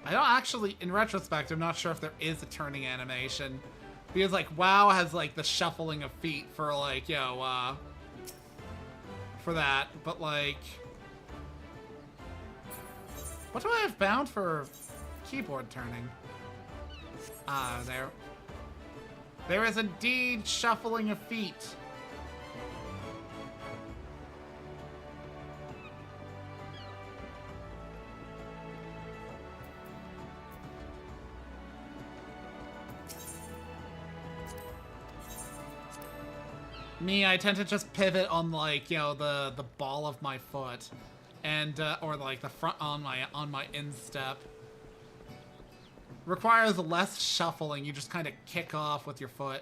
I don't actually, in retrospect, I'm not sure if there is a turning animation. Because, like, WoW has, like, the shuffling of feet for, like, for that. But, like, what do I have bound for keyboard turning? There. There is indeed shuffling of feet. Me, I tend to just pivot on like, you know, the ball of my foot, and or like the front on my instep. Requires less shuffling. You just kind of kick off with your foot.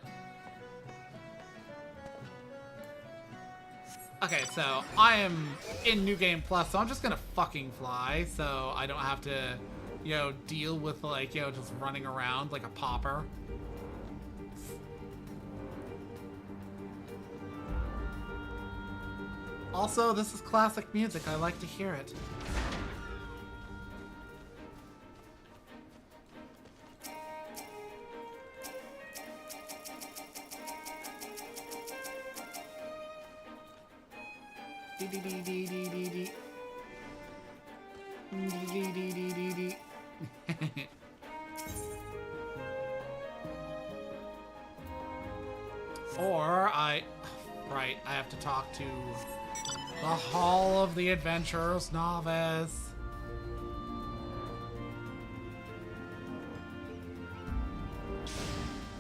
Okay, so I am in New Game Plus, so I'm just gonna fucking fly, so I don't have to, you know, deal with like, you know, just running around like a pauper. Also, this is classic music. I like to hear it. Or right, I have to talk to the Hall of the Adventurer's Novice.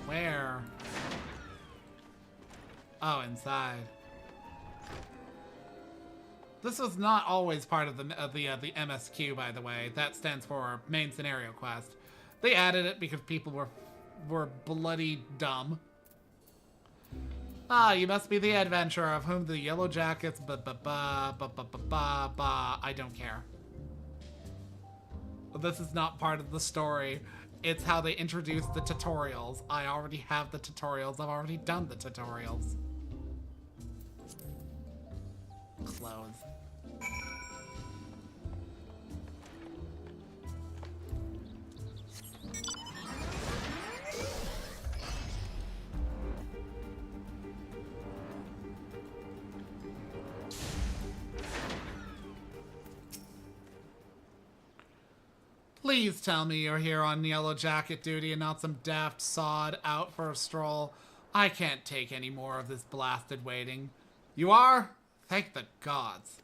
Where? Oh, inside. This was not always part of the MSQ, by the way. That stands for Main Scenario Quest. They added it because people were bloody dumb. Ah, you must be the adventurer of whom the Yellow Jackets I don't care. This is not part of the story. It's how they introduce the tutorials. I already have the tutorials. I've already done the tutorials. Clothes. Please tell me you're here on Yellow Jacket duty and not some daft sod out for a stroll. I can't take any more of this blasted waiting. You are? Thank the gods.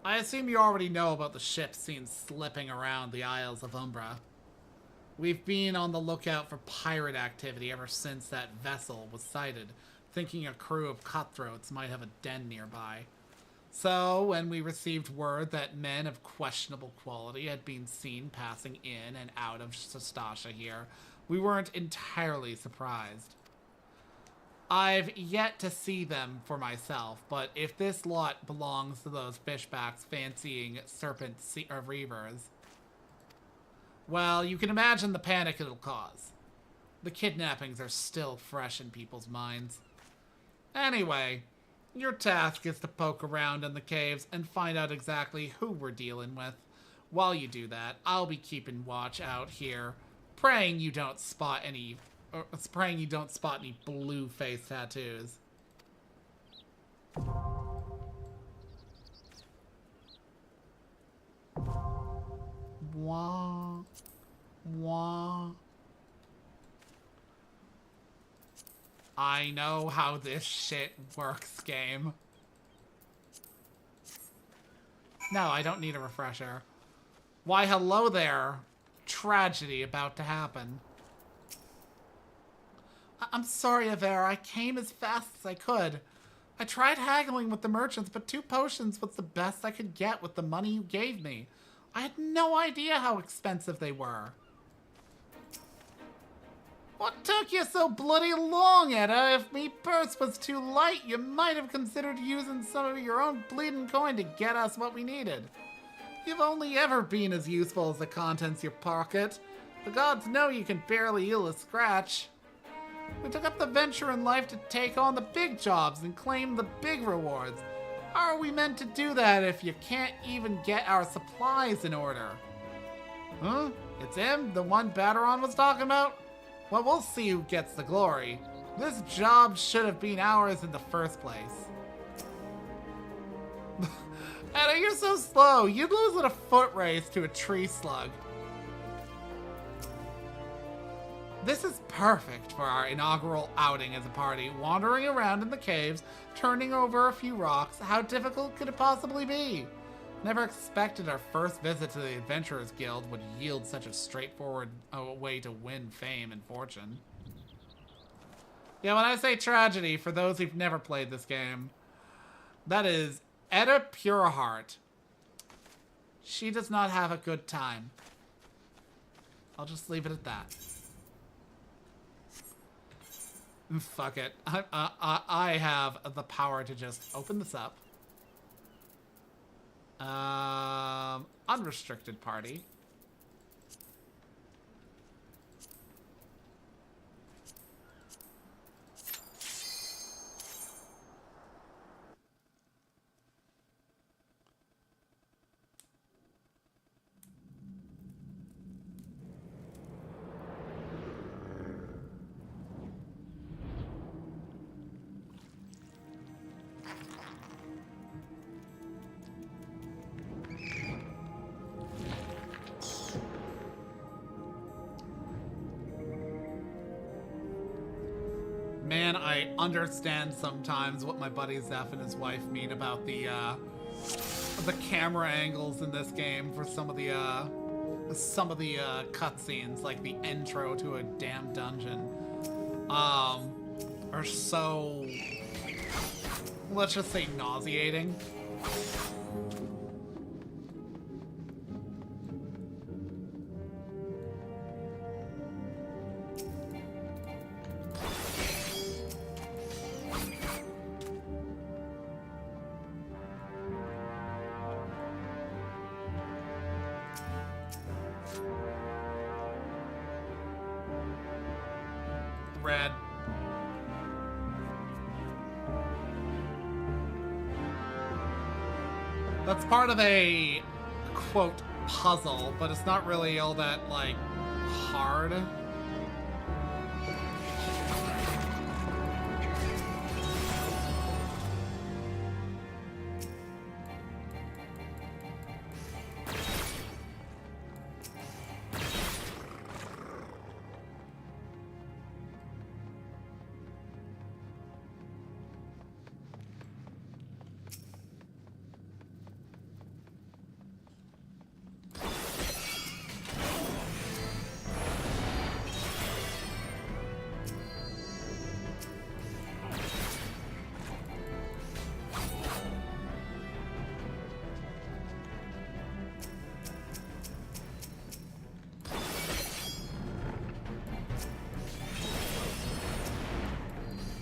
I assume you already know about the ship seen slipping around the Isles of Umbra. We've been on the lookout for pirate activity ever since that vessel was sighted, thinking a crew of cutthroats might have a den nearby. So, when we received word that men of questionable quality had been seen passing in and out of Sastasha here, we weren't entirely surprised. I've yet to see them for myself, but if this lot belongs to those fishbacks fancying serpent reavers, well, you can imagine the panic it'll cause. The kidnappings are still fresh in people's minds. Anyway, your task is to poke around in the caves and find out exactly who we're dealing with. While you do that, I'll be keeping watch out here, praying you don't spot any blue face tattoos. Wah, wah. I know how this shit works, game. No, I don't need a refresher. Why, hello there. Tragedy about to happen. I'm sorry, Avera. I came as fast as I could. I tried haggling with the merchants, but 2 potions was the best I could get with the money you gave me. I had no idea how expensive they were. What took you so bloody long, Etta? If me purse was too light, you might have considered using some of your own bleeding coin to get us what we needed. You've only ever been as useful as the contents of your pocket. The gods know you can barely heal a scratch. We took up the venture in life to take on the big jobs and claim the big rewards. How are we meant to do that if you can't even get our supplies in order? Huh? It's him? The one Bateron was talking about? Well, we'll see who gets the glory. This job should have been ours in the first place. Etta, you're so slow. You'd lose in a foot race to a tree slug. This is perfect for our inaugural outing as a party, wandering around in the caves, turning over a few rocks. How difficult could it possibly be? Never expected our first visit to the Adventurers Guild would yield such a straightforward way to win fame and fortune. Yeah, when I say tragedy, for those who've never played this game, that is Etta Pureheart. She does not have a good time. I'll just leave it at that. Fuck it. I have the power to just open this up. Unrestricted party. Man, I understand sometimes what my buddy Zeph and his wife mean about the camera angles in this game for some of the cutscenes, like the intro to a damn dungeon, are so, let's just say, nauseating. Red. That's part of a, quote, puzzle, but it's not really all that, like, hard.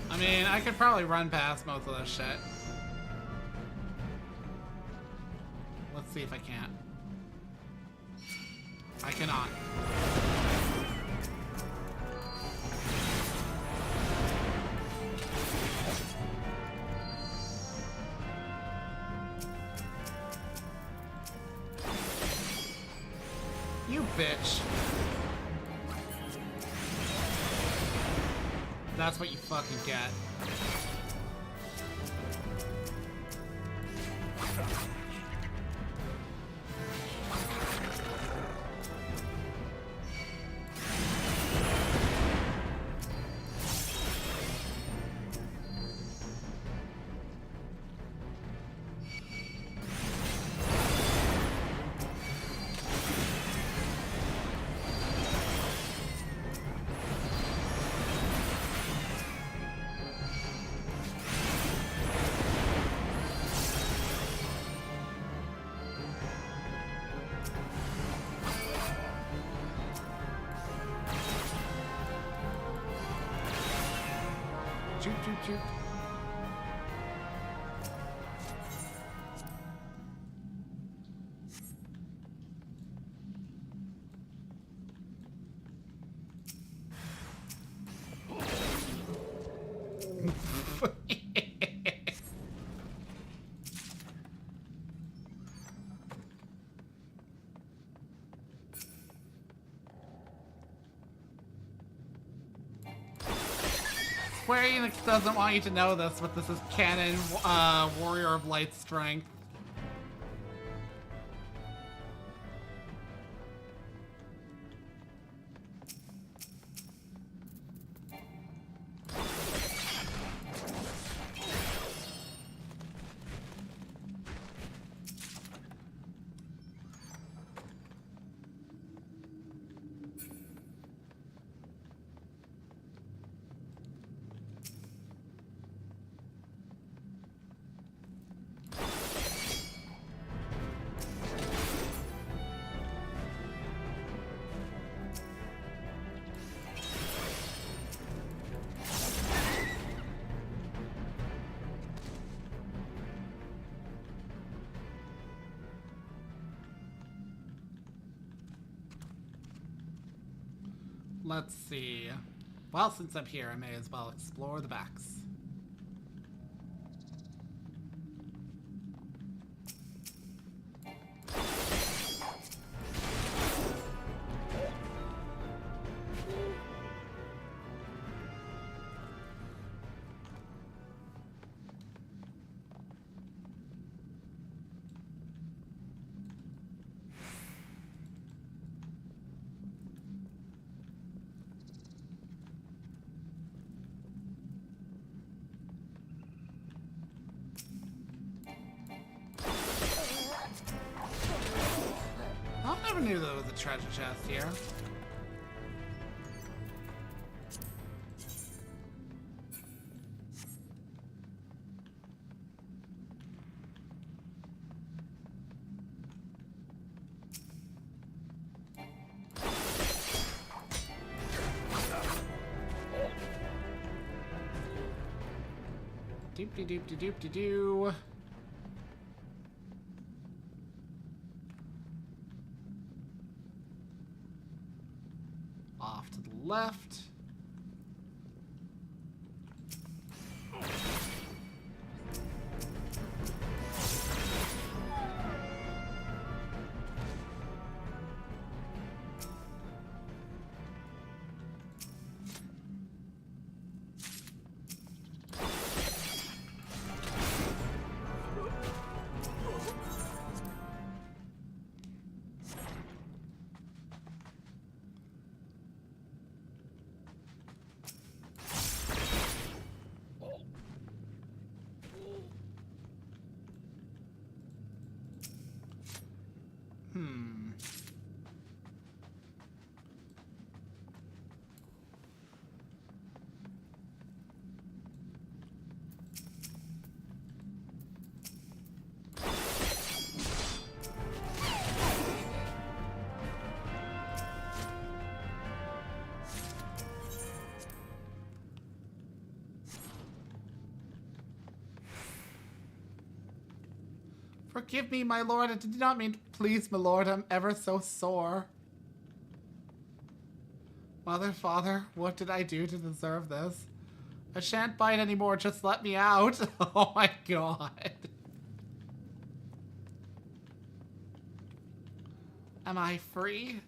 I mean, I could probably run past most of this shit. Let's see if I can. I cannot. You bitch. That's what you fucking get. Choop, choop, choop. Square Enix doesn't want you to know this, but this is canon Warrior of Light Strength. Let's see. Well, since I'm here, I may as well explore the backs. I never knew there was a treasure chest here. Doop-de-doop-de-doop-de-doo. Off to the left. Forgive me, my lord. I did not mean to please, my lord. I'm ever so sore. Mother, father, what did I do to deserve this? I shan't bite anymore. Just let me out. Oh my god. Am I free?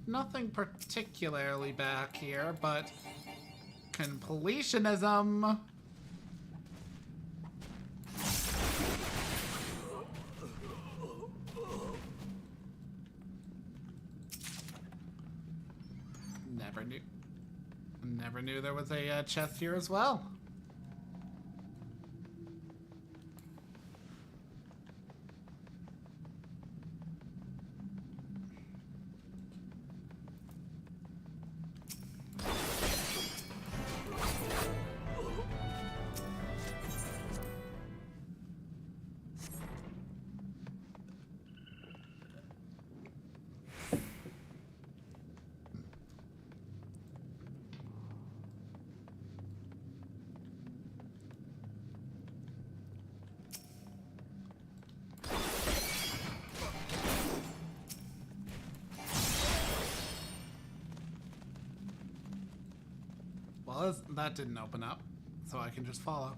Nothing particularly back here, but completionism. Never knew there was a chest here as well. Well, that didn't open up, so I can just follow.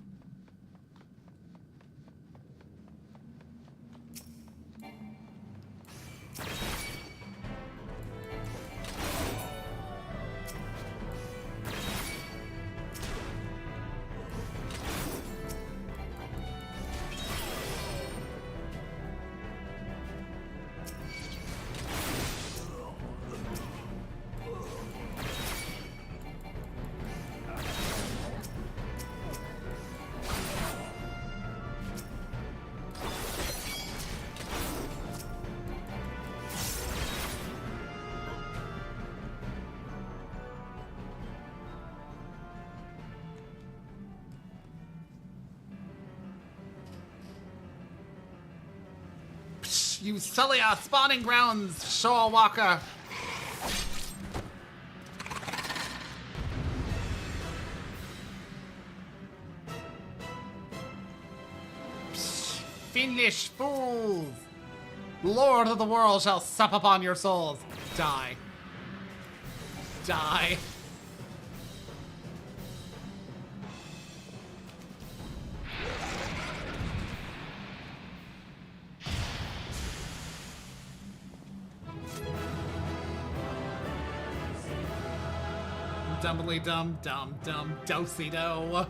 You sully our spawning grounds, shore walker. Fiendish fools! Lord of the world shall sup upon your souls. Die. Die. Dumbly dum dum dum do-si-do.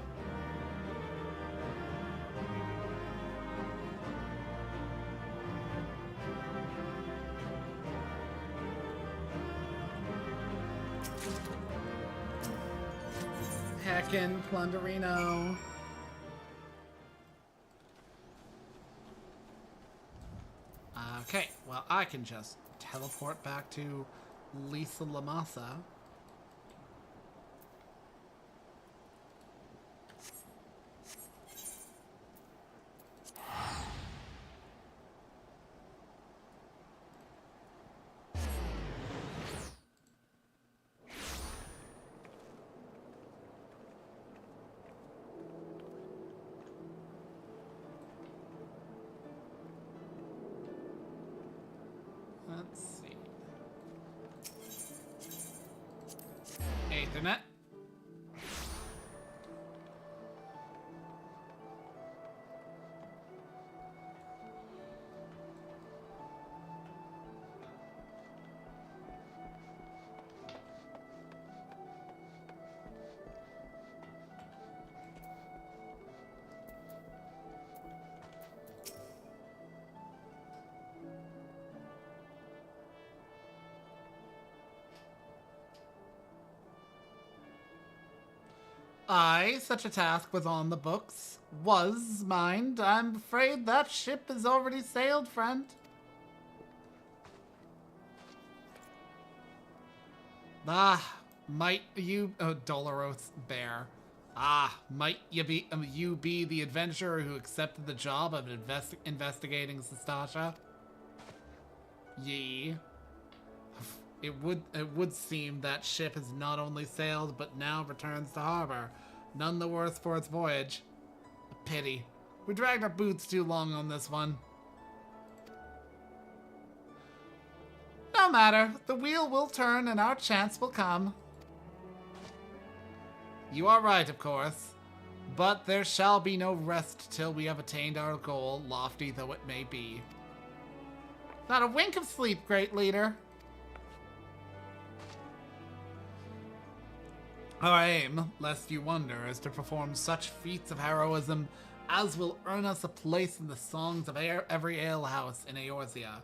Heckin' Plunderino. Okay, well, I can just teleport back to Lisa Lamasa. Let's see. Ethernet. Aye, such a task was on the books. Was, mind. I'm afraid that ship has already sailed, friend. Ah, might you... Oh, Doloros Bear. Ah, might you be the adventurer who accepted the job of investigating Sastasha? Ye. It would seem that ship has not only sailed, but now returns to harbor. None the worse for its voyage. A pity. We dragged our boots too long on this one. No matter. The wheel will turn and our chance will come. You are right, of course. But there shall be no rest till we have attained our goal, lofty though it may be. Not a wink of sleep, great leader. Our aim, lest you wonder, is to perform such feats of heroism as will earn us a place in the songs of every alehouse in Eorzea.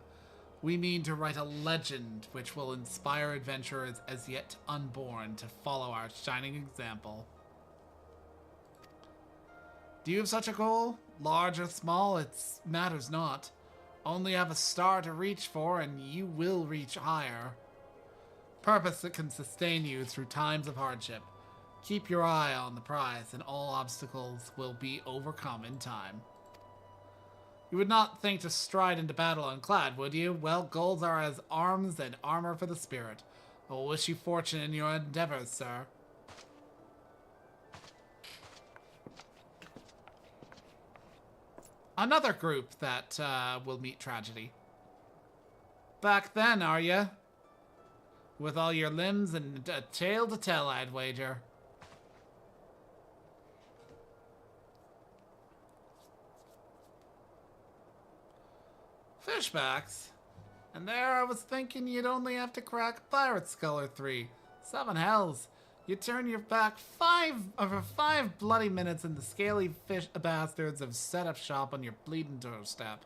We mean to write a legend which will inspire adventurers as yet unborn to follow our shining example. Do you have such a goal? Large or small, it matters not. Only have a star to reach for and you will reach higher. Purpose that can sustain you through times of hardship. Keep your eye on the prize and all obstacles will be overcome in time. You would not think to stride into battle unclad, would you? Well, goals are as arms and armor for the spirit. I will wish you fortune in your endeavors, sir. Another group that will meet tragedy. Back then, are you? With all your limbs and a tale to tell, I'd wager. Fishbacks? And there I was thinking you'd only have to crack Pirate Skull or 3. 7 hells. You turn your back over 5 bloody minutes and the scaly fish bastards have set up shop on your bleeding doorstep.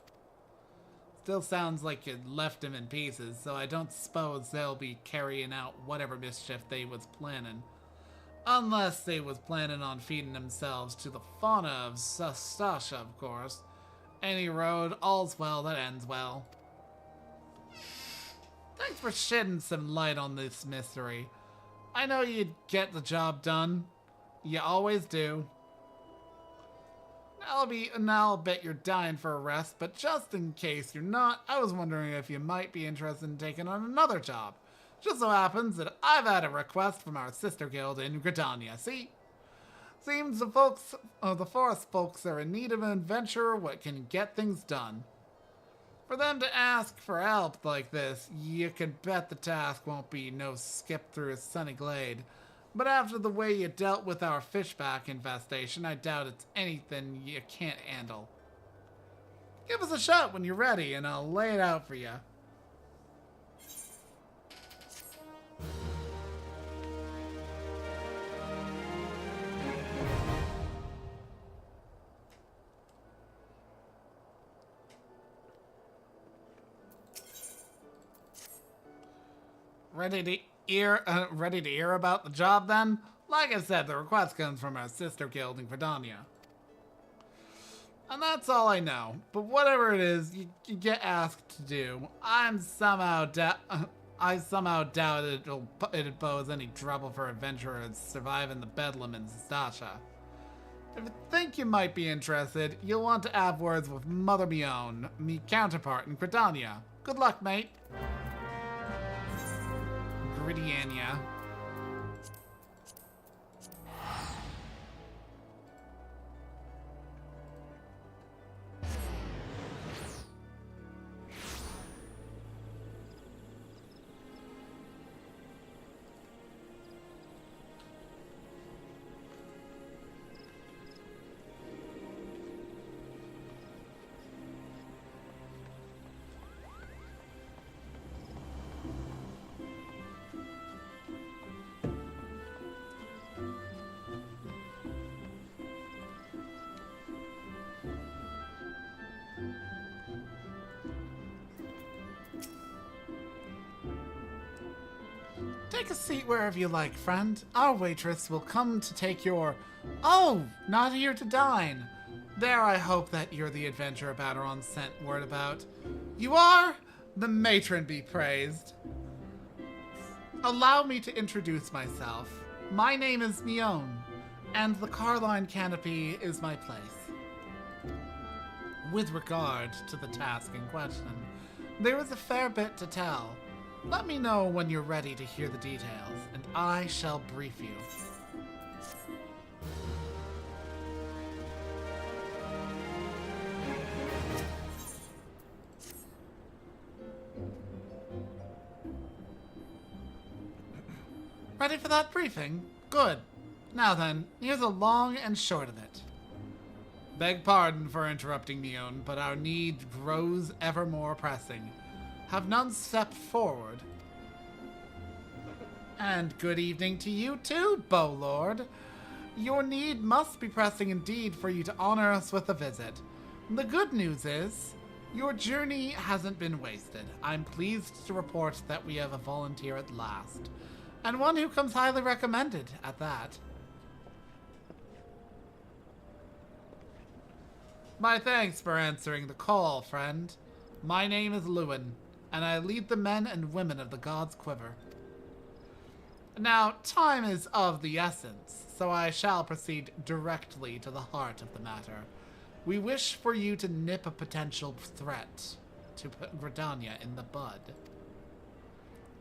Still sounds like you left him in pieces, so I don't suppose they'll be carrying out whatever mischief they was planning. Unless they was planning on feeding themselves to the fauna of Sastasha, of course. Any road, all's well that ends well. Thanks for shedding some light on this mystery. I know you'd get the job done. You always do. I'll bet you're dying for a rest, but just in case you're not, I was wondering if you might be interested in taking on another job. Just so happens that I've had a request from our sister guild in Gridania, see? Seems the forest folks are in need of an adventurer what can get things done. For them to ask for help like this, you can bet the task won't be no skip through a sunny glade. But after the way you dealt with our fishback infestation, I doubt it's anything you can't handle. Give us a shot when you're ready, and I'll lay it out for you. Ready to hear about the job then? Like I said, the request comes from our sister guild in Gridania. And that's all I know. But whatever it is you get asked to do, I somehow doubt it'll pose any trouble for adventurers surviving the bedlam in Stasha. If you think you might be interested, you'll want to have words with Mother Mion, me counterpart in Gridania. Good luck, mate. Gridiania. Take a seat wherever you like, friend. Our waitress will come to take your... Oh, not here to dine. There, I hope that you're the adventurer Baderon sent word about. You are? The matron be praised. Allow me to introduce myself. My name is Mion, and the Carline Canopy is my place. With regard to the task in question, there is a fair bit to tell. Let me know when you're ready to hear the details, and I shall brief you. Ready for that briefing? Good. Now then, here's the long and short of it. Beg pardon for interrupting, Mion, but our need grows ever more pressing. Have none stepped forward? And good evening to you too, Bowlord. Your need must be pressing indeed for you to honor us with a visit. The good news is, your journey hasn't been wasted. I'm pleased to report that we have a volunteer at last, and one who comes highly recommended at that. My thanks for answering the call, friend. My name is Lewin, and I lead the men and women of the God's Quiver. Now, time is of the essence, so I shall proceed directly to the heart of the matter. We wish for you to nip a potential threat to Gridania in the bud.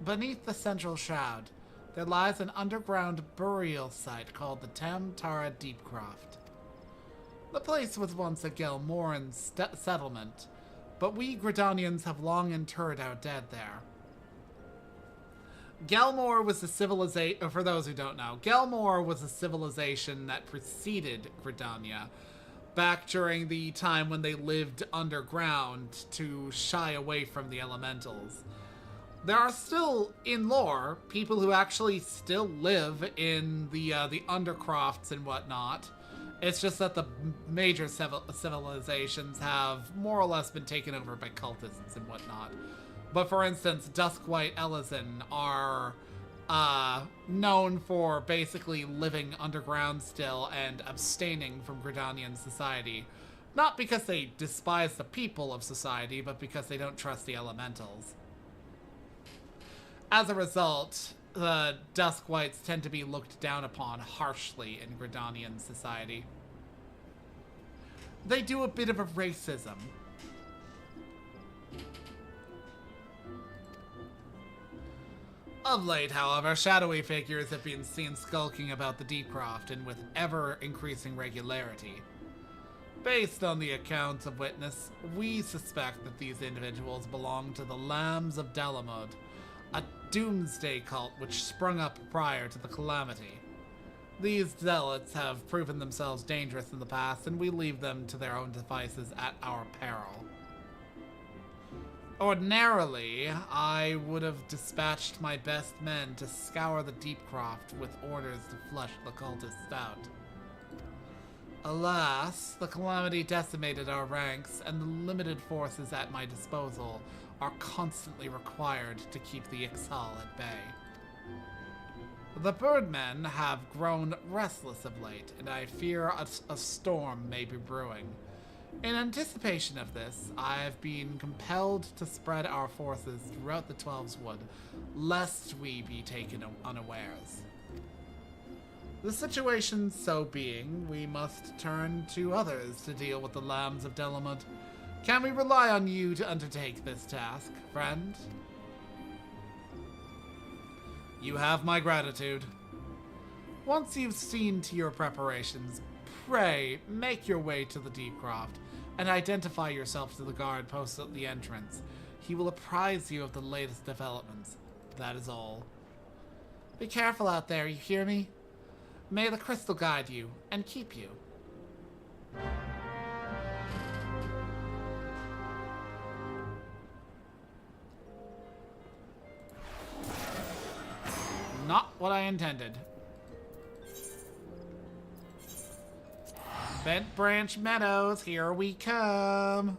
Beneath the central shroud, there lies an underground burial site called the Tam Tara Deepcroft. The place was once a Gelmoran settlement, but we Gridanians have long interred our dead there. Gelmor was a civilization, for those who don't know, Gelmor was a civilization that preceded Gridania, back during the time when they lived underground to shy away from the elementals. There are still, in lore, people who actually still live in the undercrofts and whatnot. It's just that the major civilizations have more or less been taken over by cultists and whatnot. But for instance, Duskwhite Ellison are known for basically living underground still and abstaining from Gridanian society. Not because they despise the people of society, but because they don't trust the elementals. As a result, the Duskwhites tend to be looked down upon harshly in Gridanian society. they do a bit of a racism. Of late, however, shadowy figures have been seen skulking about the Deepcroft and with ever-increasing regularity. Based on the accounts of witness, we suspect that these individuals belong to the Lambs of Dalamud, a doomsday cult which sprung up prior to the calamity. These zealots have proven themselves dangerous in the past, and we leave them to their own devices at our peril. Ordinarily, I would have dispatched my best men to scour the Deepcroft with orders to flush the cultists out. Alas, the calamity decimated our ranks, and the limited forces at my disposal are constantly required to keep the Ixal at bay. The birdmen have grown restless of late, and I fear a storm may be brewing. In anticipation of this, I have been compelled to spread our forces throughout the Twelves Wood, lest we be taken unawares. The situation so being, we must turn to others to deal with the Lambs of Dalamud. Can we rely on you to undertake this task, friend? You have my gratitude. Once you've seen to your preparations, pray make your way to the Deepcroft and identify yourself to the guard posted at the entrance. He will apprise you of the latest developments. That is all. Be careful out there, you hear me? May the crystal guide you and keep you. Not what I intended. Bent Branch Meadows, here we come.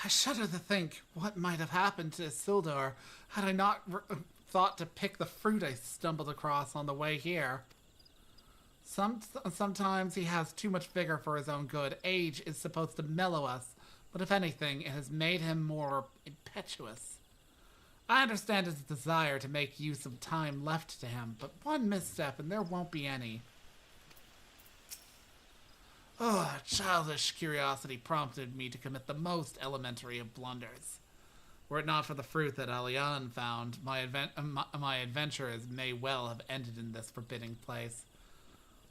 I shudder to think what might have happened to Isildur had I not thought to pick the fruit I stumbled across on the way here. Sometimes he has too much vigor for his own good. Age is supposed to mellow us, but if anything, it has made him more impetuous. I understand his desire to make use of time left to him, but one misstep and there won't be any. Oh, childish curiosity prompted me to commit the most elementary of blunders. Were it not for the fruit that Alian found, my adventures may well have ended in this forbidding place.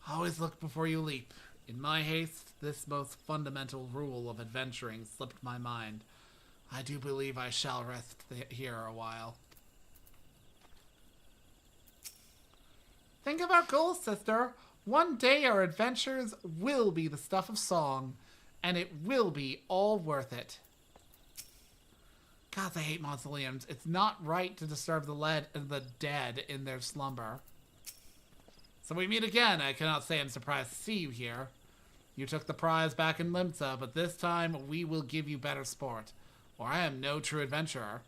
Always look before you leap. In my haste, this most fundamental rule of adventuring slipped my mind. I do believe I shall rest here a while. Think of our goals, sister. One day our adventures will be the stuff of song, and it will be all worth it. God, I hate mausoleums. It's not right to disturb the dead in their slumber. So we meet again. I cannot say I'm surprised to see you here. You took the prize back in Limsa, but this time we will give you better sport, or I am no true adventurer.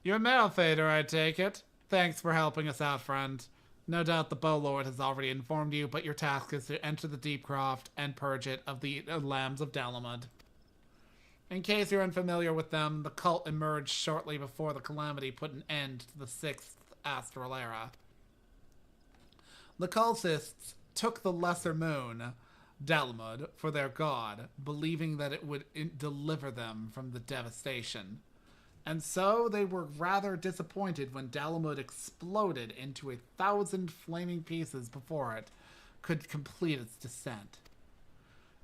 You're Malfader, I take it. Thanks for helping us out, friend. No doubt the Bowlord has already informed you, but your task is to enter the Deepcroft and purge it of the Lambs of Dalamud. In case you're unfamiliar with them, the cult emerged shortly before the calamity put an end to the 6th Astral Era. The cultists took the Lesser Moon, Dalamud, for their god, believing that it would deliver them from the devastation. And so they were rather disappointed when Dalamud exploded into 1,000 flaming pieces before it could complete its descent.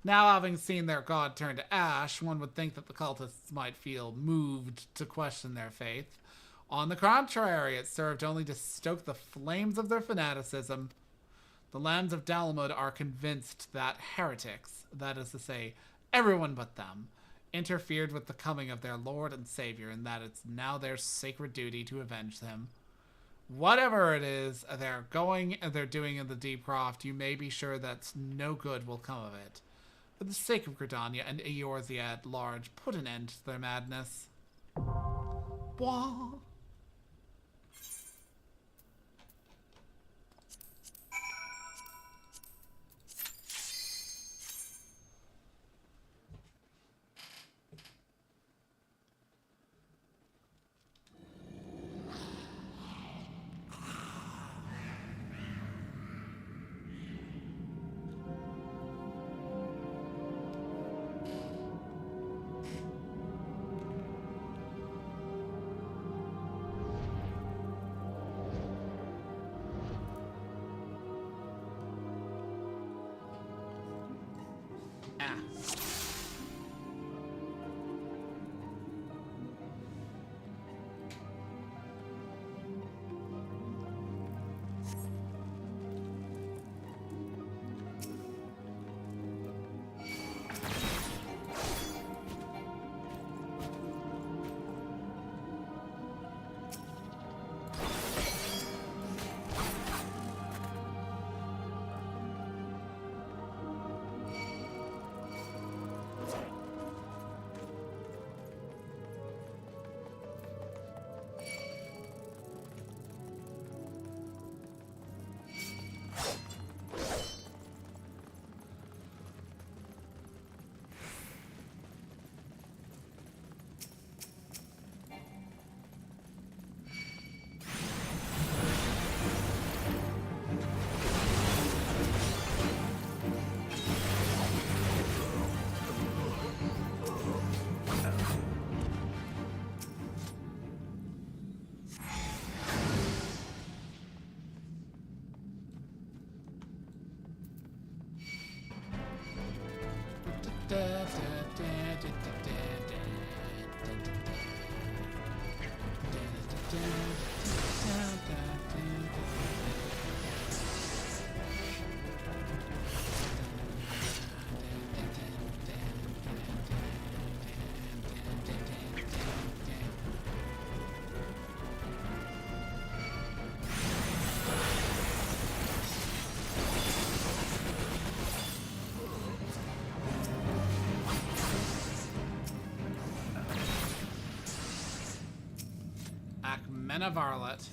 Now, having seen their god turn to ash, one would think that the cultists might feel moved to question their faith, On the contrary, it served only to stoke the flames of their fanaticism. The lands of Dalamud are convinced that heretics, that is to say, everyone but them, interfered with the coming of their Lord and Savior, and that it's now their sacred duty to avenge him. Whatever it is they're doing in the Deep Croft, you may be sure that no good will come of it. For the sake of Gridania and Eorzea at large, put an end to their madness. Bwah. Men of Varlet.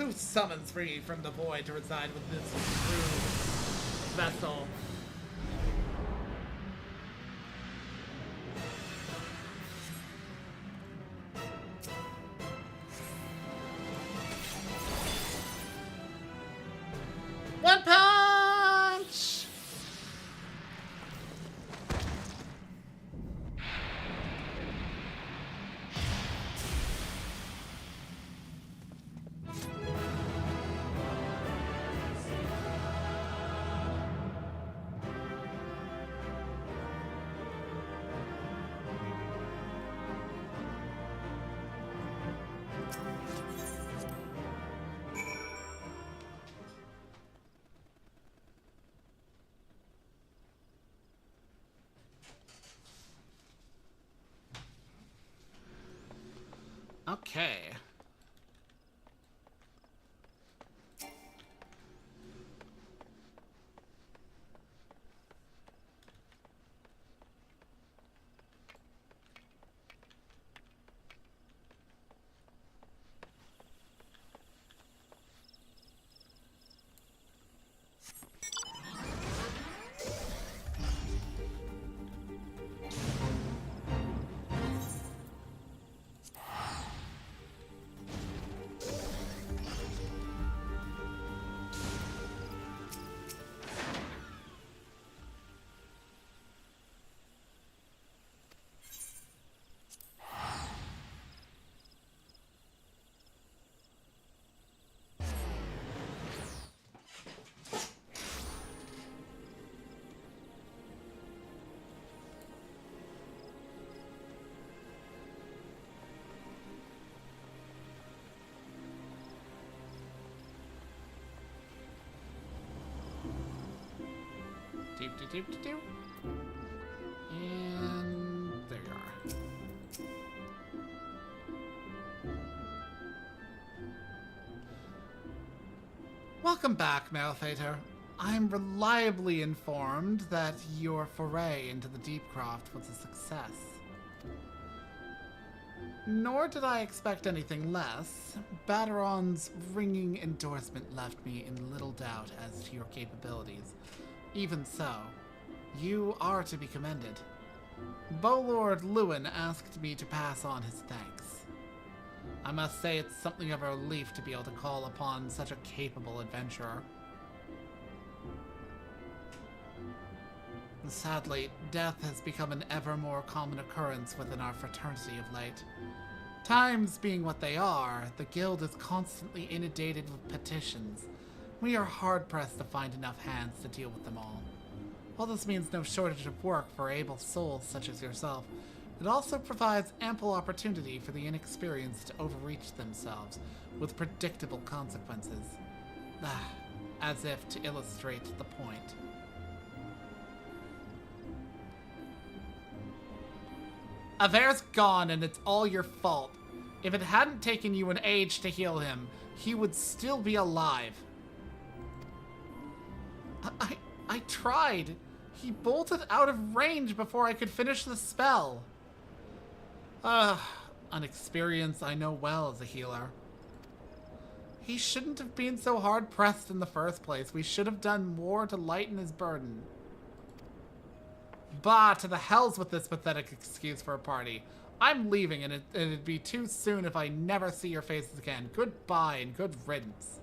Who summons free from the void to reside with this crude vessel? One punch! Okay. Doop, doop, doop, doop, doop. And there you are. Welcome back, Malphator. I'm reliably informed that your foray into the Deepcroft was a success. Nor did I expect anything less. Baderon's ringing endorsement left me in little doubt as to your capabilities. Even so, you are to be commended. Bowlord Lewin asked me to pass on his thanks. I must say it's something of a relief to be able to call upon such a capable adventurer. Sadly, death has become an ever more common occurrence within our fraternity of late. Times being what they are, the guild is constantly inundated with petitions. We are hard-pressed to find enough hands to deal with them all. While this means no shortage of work for able souls such as yourself, it also provides ample opportunity for the inexperienced to overreach themselves with predictable consequences. As if to illustrate the point. Aver's gone and it's all your fault. If it hadn't taken you an age to heal him, he would still be alive. I tried. He bolted out of range before I could finish the spell. An experience I know well as a healer. He shouldn't have been so hard-pressed in the first place. We should have done more to lighten his burden. Bah, to the hells with this pathetic excuse for a party. I'm leaving, and it'd be too soon if I never see your faces again. Goodbye and good riddance.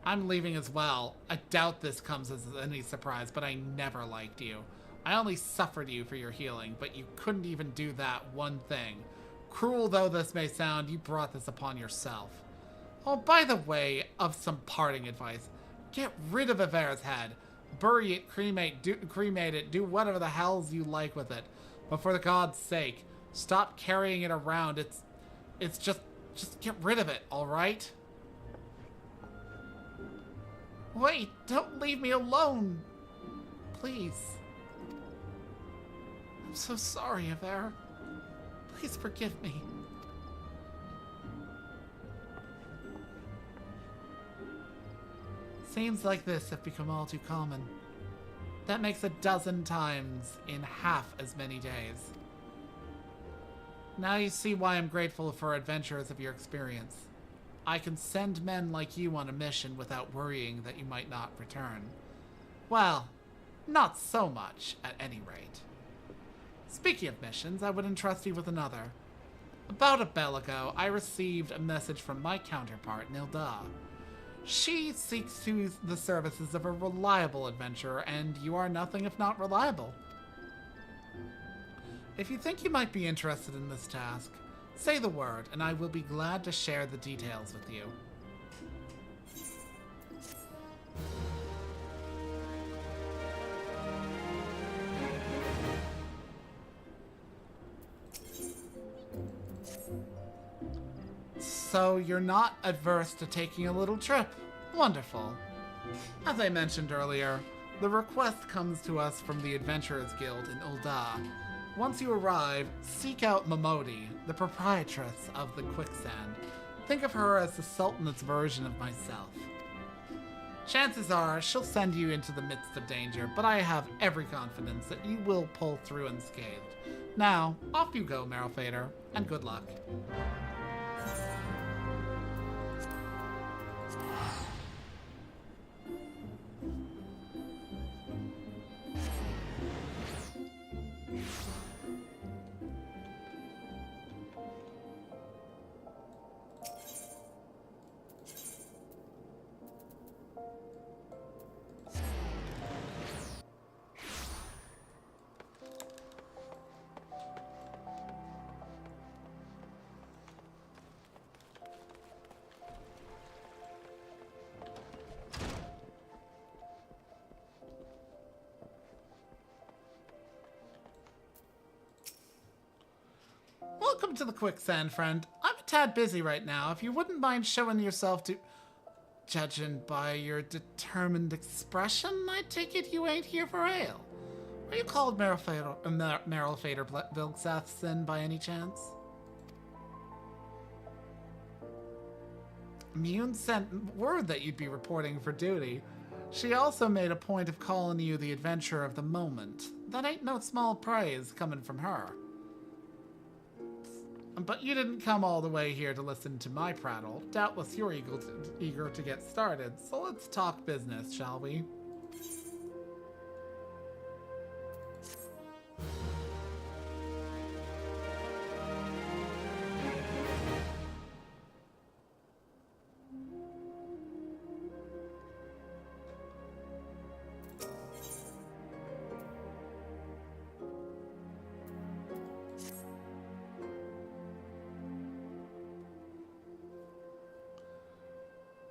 I'm leaving as well. I doubt this comes as any surprise, but I never liked you. I only suffered you for your healing, but you couldn't even do that one thing. Cruel though this may sound, you brought this upon yourself. Oh, by the way, of some parting advice, get rid of Aver's head. Bury it, cremate it, do whatever the hells you like with it. But for the God's sake, stop carrying it around. It's just get rid of it, alright? Wait, don't leave me alone. Please. I'm so sorry, Aver. Please forgive me. Scenes like this have become all too common. That makes 12 times in half as many days. Now you see why I'm grateful for adventurers of your experience. I can send men like you on a mission without worrying that you might not return. Well, not so much, at any rate. Speaking of missions, I would entrust you with another. About a bell ago, I received a message from my counterpart, Nilda. She seeks to the services of a reliable adventurer, and you are nothing if not reliable. If you think you might be interested in this task, say the word, and I will be glad to share the details with you. So you're not adverse to taking a little trip. Wonderful. As I mentioned earlier, the request comes to us from the Adventurers Guild in Ul'dah. Once you arrive, seek out Momodi, the proprietress of the Quicksand. Think of her as the Sultan's version of myself. Chances are she'll send you into the midst of danger, but I have every confidence that you will pull through unscathed. Now, off you go, Merylfader, and good luck. Welcome to the Quicksand, friend. I'm a tad busy right now. If you wouldn't mind showing yourself to... Judging by your determined expression, I take it you ain't here for ale. Are you called Merylfader Vilksethson by any chance? Mune sent word that you'd be reporting for duty. She also made a point of calling you the adventurer of the moment. That ain't no small praise coming from her. But you didn't come all the way here to listen to my prattle. Doubtless you're eager to get started, so let's talk business, shall we?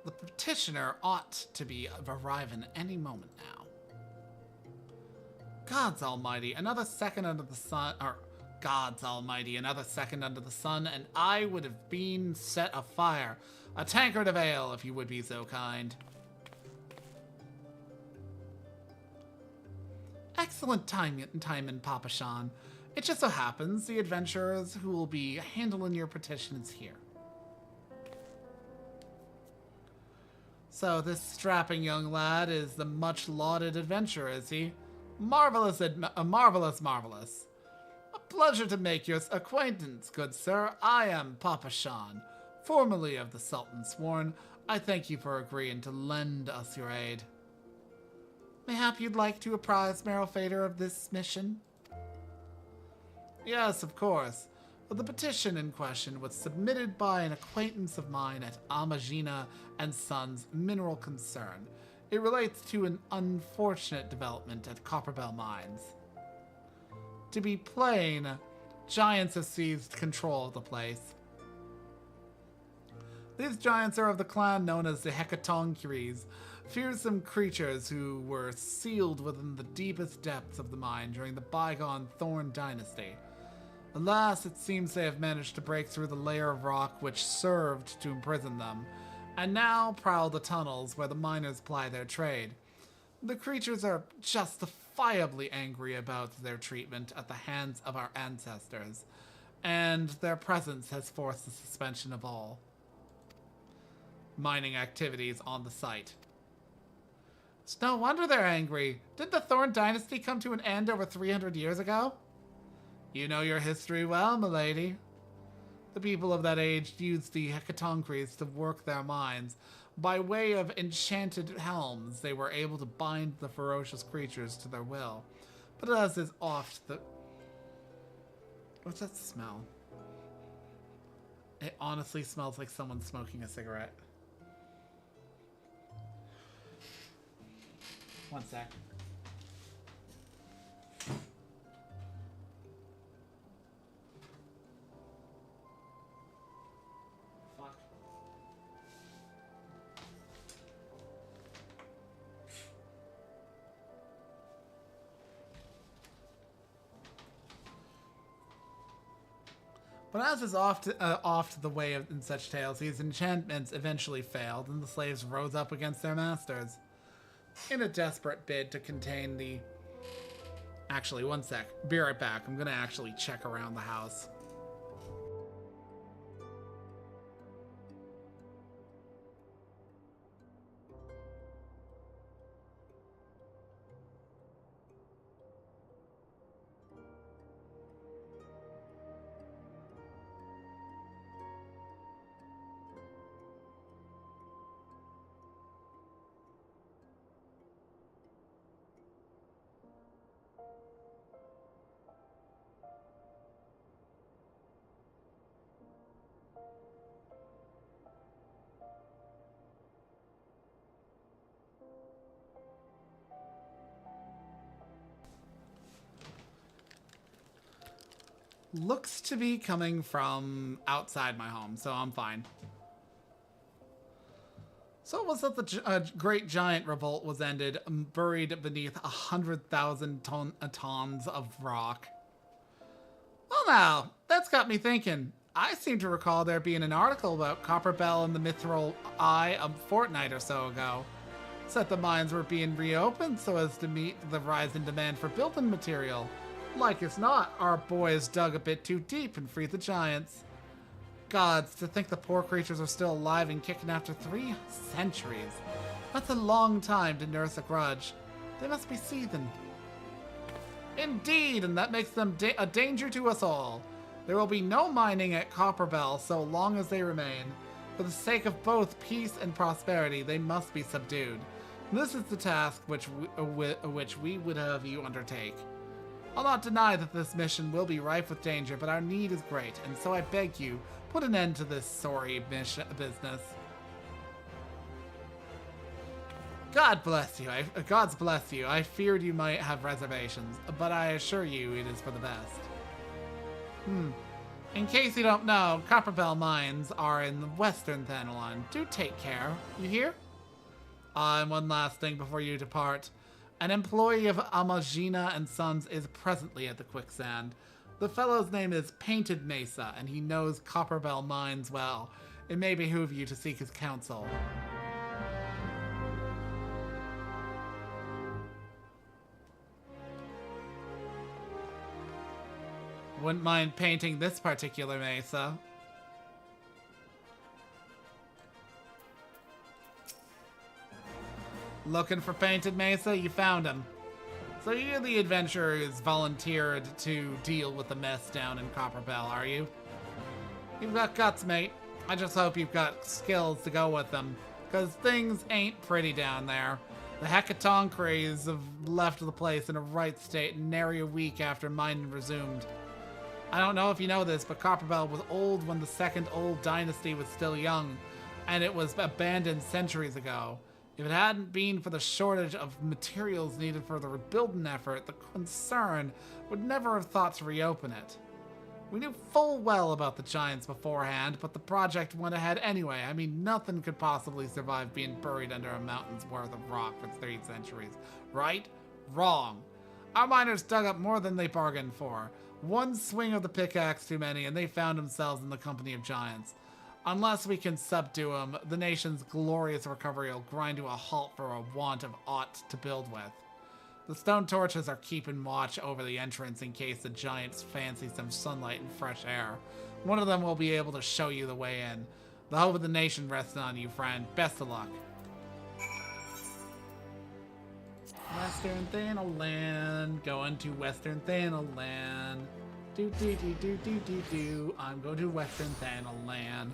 The petitioner ought to be arriving any moment now. Gods almighty, another second under the sun, Gods almighty, another second under the sun, and I would have been set afire. A tankard of ale, if you would be so kind. Excellent timing, Papa Shan. It just so happens the adventurers who will be handling your petition is here. So this strapping young lad is the much-lauded adventurer, is he? Marvelous, marvelous. A pleasure to make your acquaintance, good sir. I am Papa Shan, formerly of the Sultan Sworn. I thank you for agreeing to lend us your aid. Mayhap you'd like to apprise Merylfader of this mission? Yes, of course. The petition in question was submitted by an acquaintance of mine at Amagina and Sons Mineral Concern. It relates to an unfortunate development at Copperbell Mines. To be plain, giants have seized control of the place. These giants are of the clan known as the Hecatonchires, fearsome creatures who were sealed within the deepest depths of the mine during the bygone Thorn Dynasty. Alas, it seems they have managed to break through the layer of rock which served to imprison them, and now prowl the tunnels where the miners ply their trade. The creatures are justifiably angry about their treatment at the hands of our ancestors, and their presence has forced the suspension of all mining activities on the site. It's no wonder they're angry. Did the Thorn Dynasty come to an end over 300 years ago? You know your history well, milady. The people of that age used the hecatoncretes to work their mines. By way of enchanted helms, they were able to bind the ferocious creatures to their will. But as is oft the... What's that smell? It honestly smells like someone smoking a cigarette. One sec. Fuck. But as is oft the way in such tales, these enchantments eventually failed, and the slaves rose up against their masters. In a desperate bid to contain the... Actually, one sec. Be right back. I'm gonna actually check around the house. Looks to be coming from outside my home, so I'm fine. So it was that the Great Giant Revolt was ended, buried beneath 100,000 tons of rock. Well now, that's got me thinking. I seem to recall there being an article about Copperbell and the Mithril Eye a fortnight or so ago. Said the mines were being reopened so as to meet the rise in demand for building material. Like as not, our boys dug a bit too deep and freed the giants. Gods, to think the poor creatures are still alive and kicking after 3 centuries. That's a long time to nurse a grudge. They must be seething. Indeed, and that makes them a danger to us all. There will be no mining at Copperbell so long as they remain. For the sake of both peace and prosperity, they must be subdued. This is the task which we would have you undertake. I'll not deny that this mission will be rife with danger, but our need is great, and so I beg you, put an end to this sorry business. God bless you. God's bless you. I feared you might have reservations, but I assure you it is for the best. In case you don't know, Copperbell mines are in the western Thanalon. Do take care. You hear? And one last thing before you depart. An employee of Amagina and Sons is presently at the quicksand. The fellow's name is Painted Mesa, and he knows Copperbell mines well. It may behoove you to seek his counsel. Wouldn't mind painting this particular mesa. Looking for Painted Mesa? You found him. So you're the adventurer who's volunteered to deal with the mess down in Copperbell, are you? You've got guts, mate. I just hope you've got skills to go with them, because things ain't pretty down there. The hecatoncrates have left the place in a right state nary a week after mining resumed. I don't know if you know this, but Copperbell was old when the second old dynasty was still young, and it was abandoned centuries ago. If it hadn't been for the shortage of materials needed for the rebuilding effort, the concern would never have thought to reopen it. We knew full well about the giants beforehand, but the project went ahead anyway. I mean, nothing could possibly survive being buried under a mountain's worth of rock for 3 centuries. Right? Wrong. Our miners dug up more than they bargained for. One swing of the pickaxe too many, and they found themselves in the company of giants. Unless we can subdue them, the nation's glorious recovery will grind to a halt for a want of aught to build with. The stone torches are keeping watch over the entrance in case the giants fancy some sunlight and fresh air. One of them will be able to show you the way in. The hope of the nation rests on you, friend. Best of luck. Western Thanaland. Going to Western Thanaland. Do. I'm going to Western Thanalan.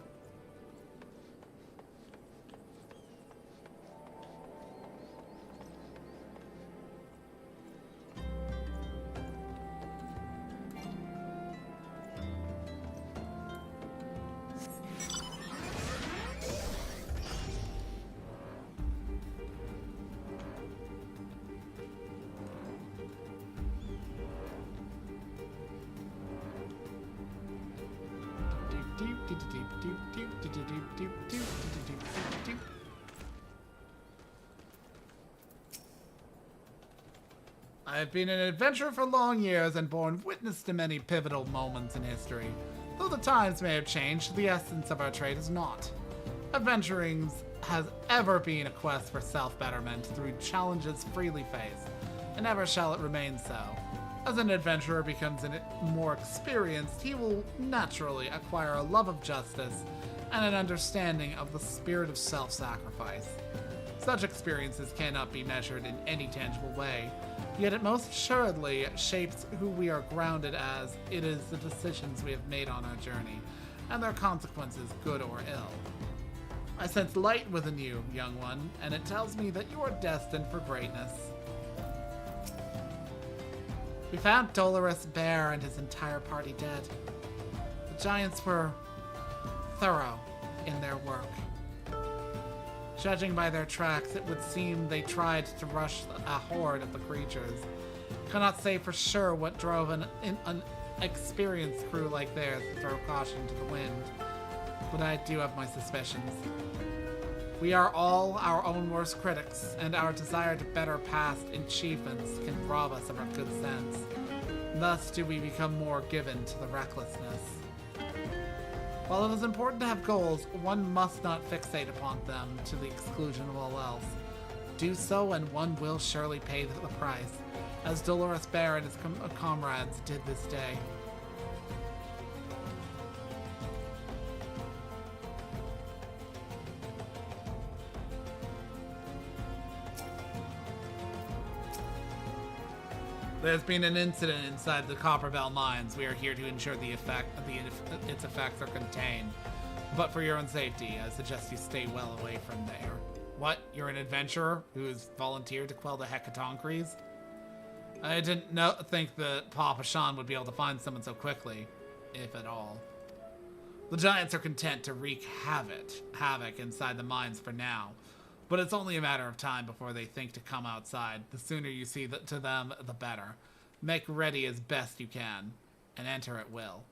I've been an adventurer for long years and borne witness to many pivotal moments in history. Though the times may have changed, the essence of our trade is not. Adventuring has ever been a quest for self-betterment through challenges freely faced, and ever shall it remain so. As an adventurer becomes more experienced, he will naturally acquire a love of justice and an understanding of the spirit of self-sacrifice. Such experiences cannot be measured in any tangible way, yet it most assuredly shapes who we are grounded as. It is the decisions we have made on our journey, and their consequences, good or ill. I sense light within you, young one, and it tells me that you are destined for greatness. We found Dolorous Bear and his entire party dead. The giants were thorough in their work. Judging by their tracks, it would seem they tried to rush a horde of the creatures. Cannot say for sure what drove an experienced crew like theirs to throw caution to the wind, but I do have my suspicions. We are all our own worst critics, and our desire to better past achievements can rob us of our good sense. Thus do we become more given to the recklessness. While it is important to have goals, one must not fixate upon them to the exclusion of all else. Do so and one will surely pay the price, as Dolorous Bear and his comrades did this day. There's been an incident inside the Copperbell mines. We are here to ensure its effects are contained. But for your own safety, I suggest you stay well away from there. What? You're an adventurer who has volunteered to quell the Hecatoncres? I didn't think that Papa Sean would be able to find someone so quickly, if at all. The giants are content to wreak havoc inside the mines for now. But it's only a matter of time before they think to come outside. The sooner you see to them, the better. Make ready as best you can, and enter at will.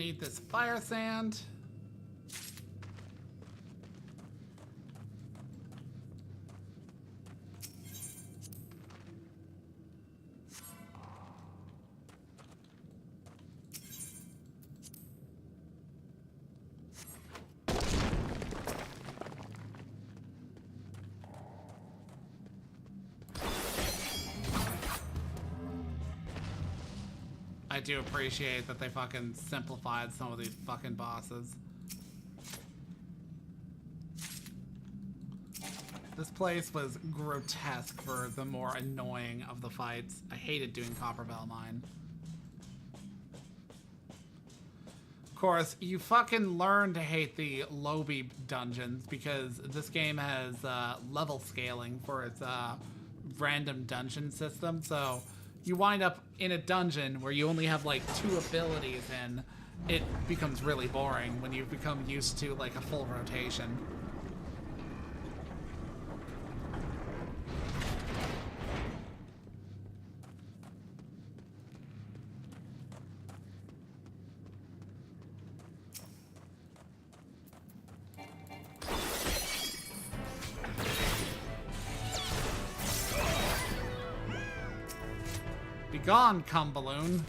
need this fire sand. I do appreciate that they fucking simplified some of these fucking bosses. This place was grotesque for the more annoying of the fights. I hated doing Copperbell Mine. Of course, you fucking learn to hate the Lobby dungeons because this game has level scaling for its random dungeon system, so you wind up in a dungeon where you only have like 2 abilities and it becomes really boring when you become used to like a full rotation. Be gone, cum balloon.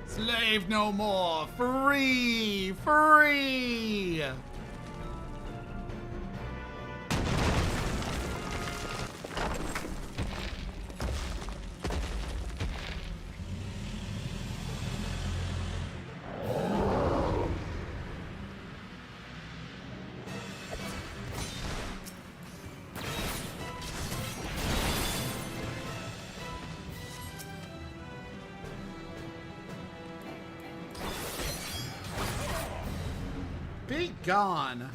Slave no more! Free! Free! Be gone.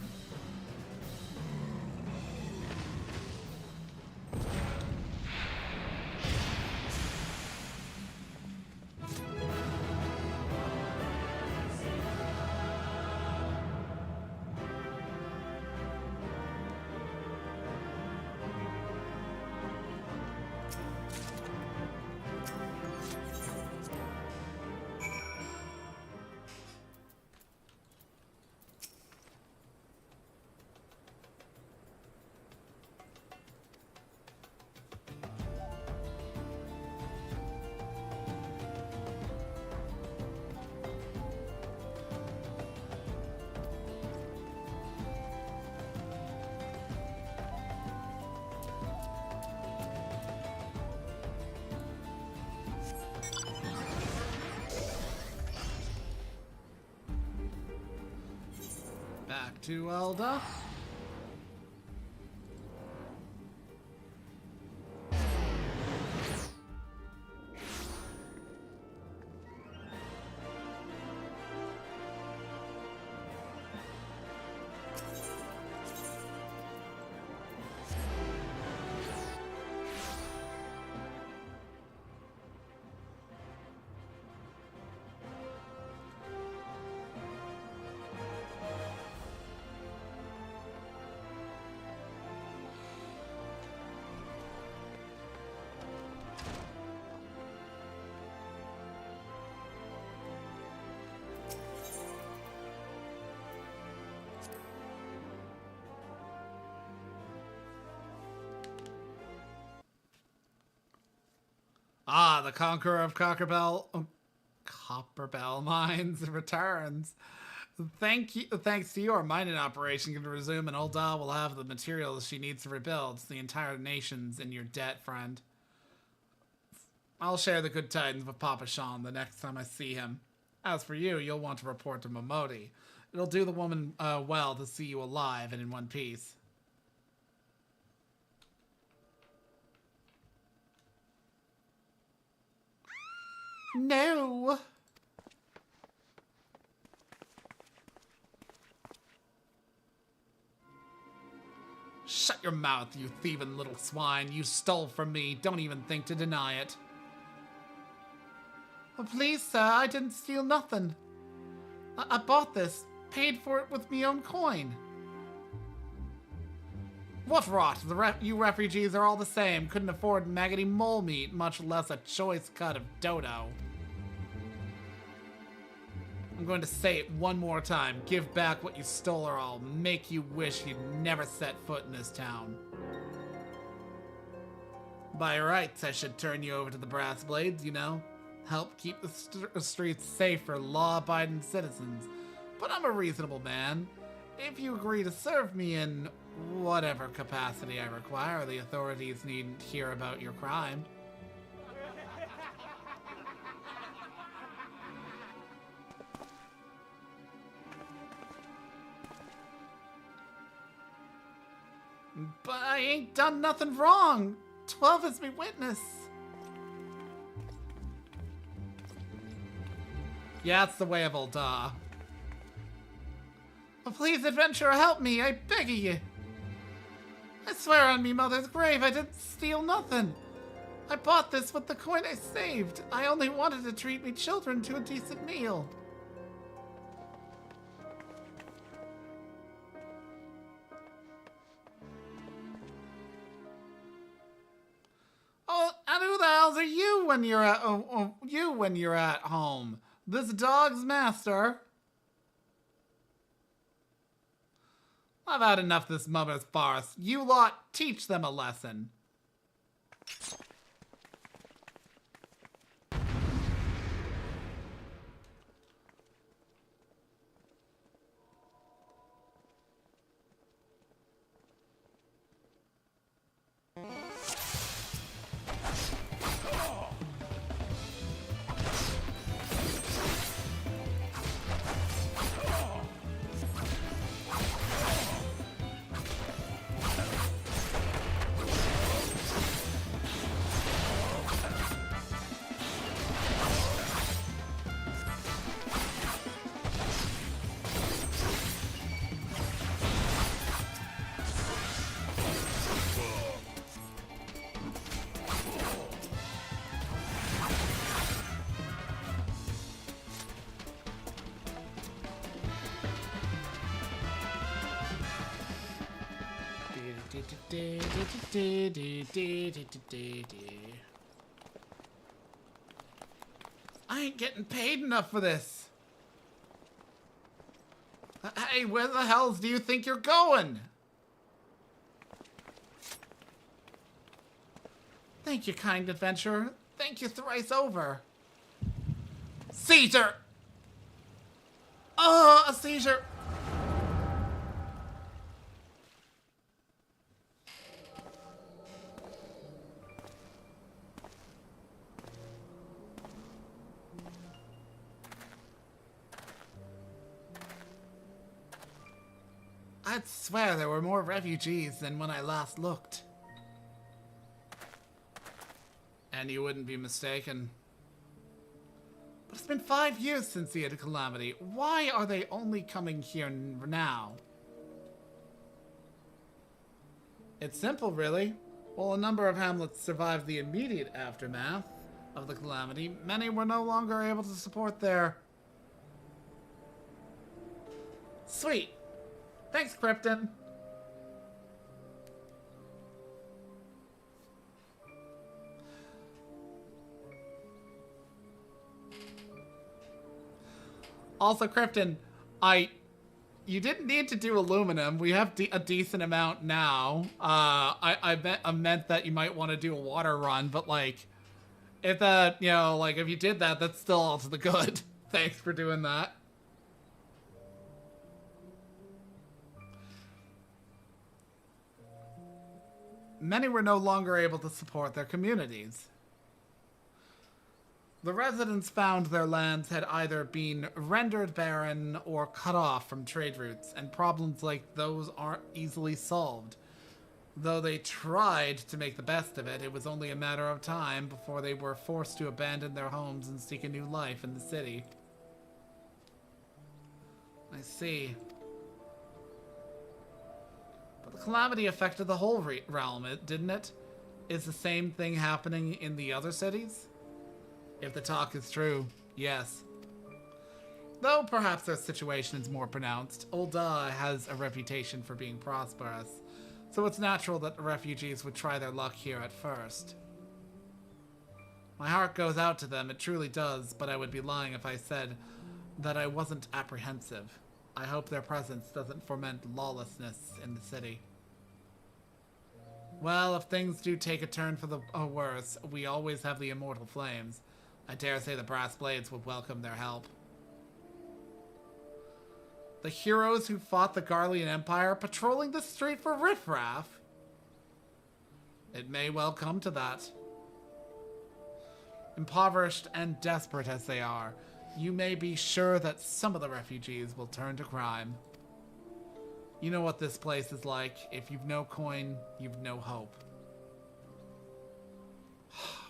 Back to Elda. the conqueror of Copperbell Mines returns. Thanks to your mining operation can resume, and Ul'dah will have the materials she needs to rebuild. The entire nation's in your debt, friend. I'll share the good tidings with Papa Sean the next time I see him. As for you, you'll want to report to Momodi. It'll do the woman well to see you alive and in one piece. No! Shut your mouth, you thieving little swine. You stole from me. Don't even think to deny it. Oh, please, sir, I didn't steal nothing. I bought this. Paid for it with me own coin. What rot? You refugees are all the same. Couldn't afford maggoty mole meat, much less a choice cut of dodo. I'm going to say it one more time. Give back what you stole or I'll make you wish you'd never set foot in this town. By rights, I should turn you over to the Brass Blades, you know. Help keep the streets safe for law-abiding citizens. But I'm a reasonable man. If you agree to serve me in whatever capacity I require, the authorities needn't hear about your crime. But I ain't done nothing wrong. 12 is me witness. Yeah, it's the way of Ul'dah. But please, adventurer, help me, I beg of you. I swear on me mother's grave, I didn't steal nothing. I bought this with the coin I saved. I only wanted to treat me children to a decent meal. Oh, and who the hells are you when you're at home? This dog's master. I've had enough of this mother's farce. You lot, teach them a lesson. I ain't getting paid enough for this. Hey, where the hells do you think you're going? Thank you, kind adventurer. Thank you thrice over. Caesar! Oh, a seizure! I'd swear there were more refugees than when I last looked. And you wouldn't be mistaken. But it's been 5 years since the calamity. Why are they only coming here now? It's simple, really. While a number of hamlets survived the immediate aftermath of the calamity, many were no longer able to support their... Sweet. Thanks, Krypton. Also, Krypton, you didn't need to do aluminum. We have a decent amount now. I meant that you might want to do a water run, but like, If that, you know, like, if you did that, that's still all to the good. Thanks for doing that. Many were no longer able to support their communities. The residents found their lands had either been rendered barren or cut off from trade routes, and problems like those aren't easily solved. Though they tried to make the best of it, it was only a matter of time before they were forced to abandon their homes and seek a new life in the city. I see. But the calamity affected the whole realm, didn't it? Is the same thing happening in the other cities? If the talk is true, yes. Though perhaps their situation is more pronounced, Ul'dah has a reputation for being prosperous, so it's natural that the refugees would try their luck here at first. My heart goes out to them, it truly does, but I would be lying if I said that I wasn't apprehensive. I hope their presence doesn't foment lawlessness in the city. Well, if things do take a turn for the worse, we always have the immortal flames. I dare say the brass blades would welcome their help. The heroes who fought the Garlean Empire patrolling the street for riffraff? It may well come to that. Impoverished and desperate as they are, you may be sure that some of the refugees will turn to crime. You know what this place is like. If you've no coin, you've no hope.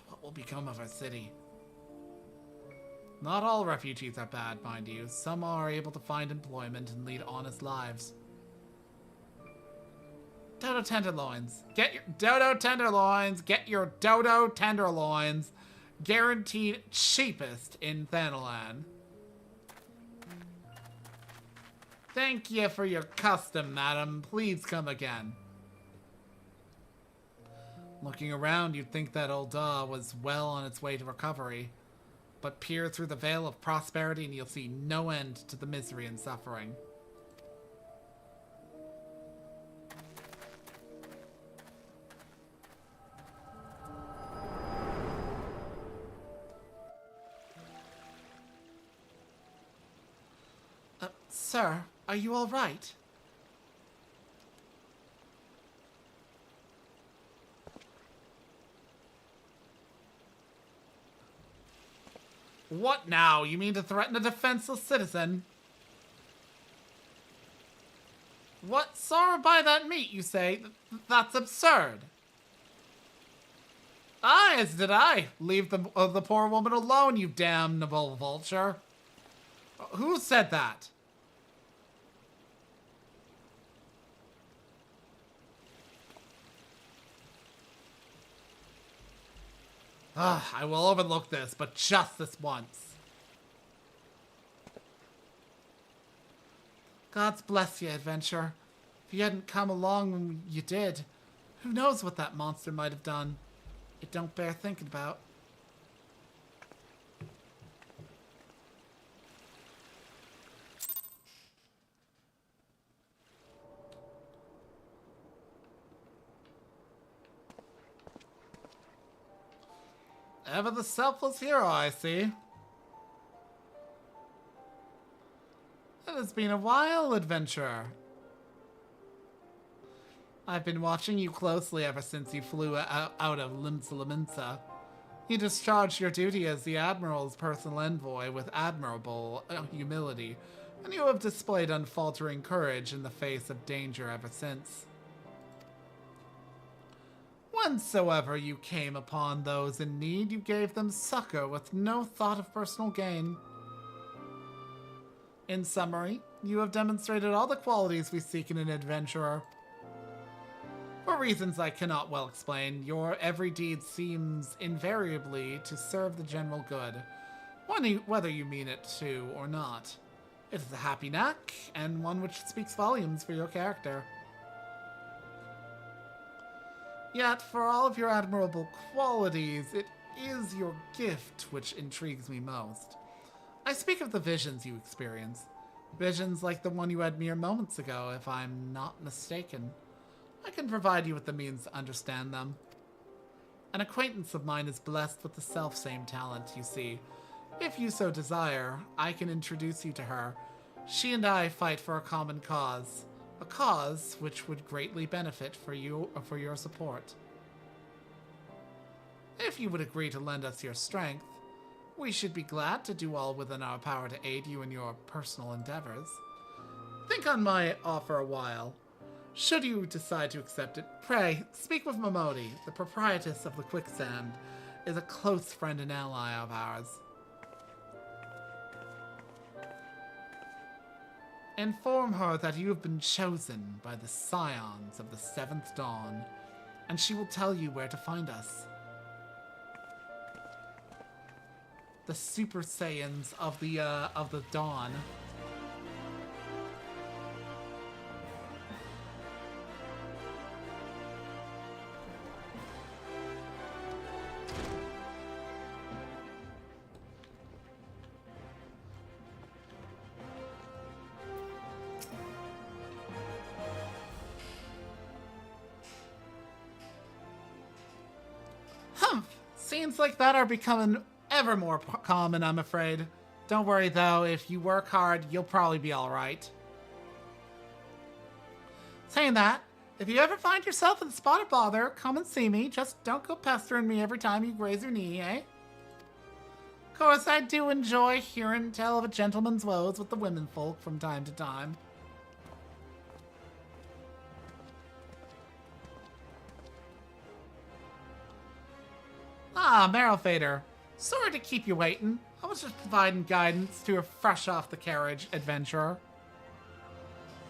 What will become of our city? Not all refugees are bad, mind you. Some are able to find employment and lead honest lives. Dodo tenderloins. Get your dodo tenderloins. Get your dodo tenderloins. Guaranteed cheapest in Thanalan. Thank you for your custom, madam. Please come again. Looking around, you'd think that Ul'dah was well on its way to recovery. But peer through the veil of prosperity and you'll see no end to the misery and suffering. Sir, are you all right? What now? You mean to threaten a defenseless citizen? What? Sorrow by that meat, you say? That's absurd. Ah, as did I. Leave the poor woman alone, you damnable vulture. Who said that? I will overlook this, but just this once. God's bless you, adventurer. If you hadn't come along when you did, who knows what that monster might have done. It don't bear thinking about. Ever the selfless hero, I see. It has been a while, adventurer. I've been watching you closely ever since you flew out of Limsa. You discharged your duty as the Admiral's personal envoy with admirable humility, and you have displayed unfaltering courage in the face of danger ever since. Whensoever you came upon those in need, you gave them succor with no thought of personal gain. In summary, you have demonstrated all the qualities we seek in an adventurer. For reasons I cannot well explain, your every deed seems invariably to serve the general good, whether you mean it to or not. It is a happy knack, and one which speaks volumes for your character. Yet, for all of your admirable qualities, it is your gift which intrigues me most. I speak of the visions you experience. Visions like the one you had mere moments ago, if I'm not mistaken. I can provide you with the means to understand them. An acquaintance of mine is blessed with the self-same talent, you see. If you so desire, I can introduce you to her. She and I fight for a common cause. A cause which would greatly benefit for you or for your support. If you would agree to lend us your strength, we should be glad to do all within our power to aid you in your personal endeavors. Think on my offer a while. Should you decide to accept it, pray, speak with Momodi, the proprietress of the Quicksand, is a close friend and ally of ours. Inform her that you have been chosen by the Scions of the Seventh Dawn, and she will tell you where to find us. The Super Saiyans of the Dawn. Scenes like that are becoming ever more common, I'm afraid. Don't worry, though. If you work hard, you'll probably be alright. Saying that, if you ever find yourself in a spot of bother, come and see me. Just don't go pestering me every time you graze your knee, eh? Of course, I do enjoy hearing tell of a gentleman's woes with the womenfolk from time to time. Ah, Marrowfader. Sorry to keep you waiting. I was just providing guidance to a fresh-off-the-carriage adventurer.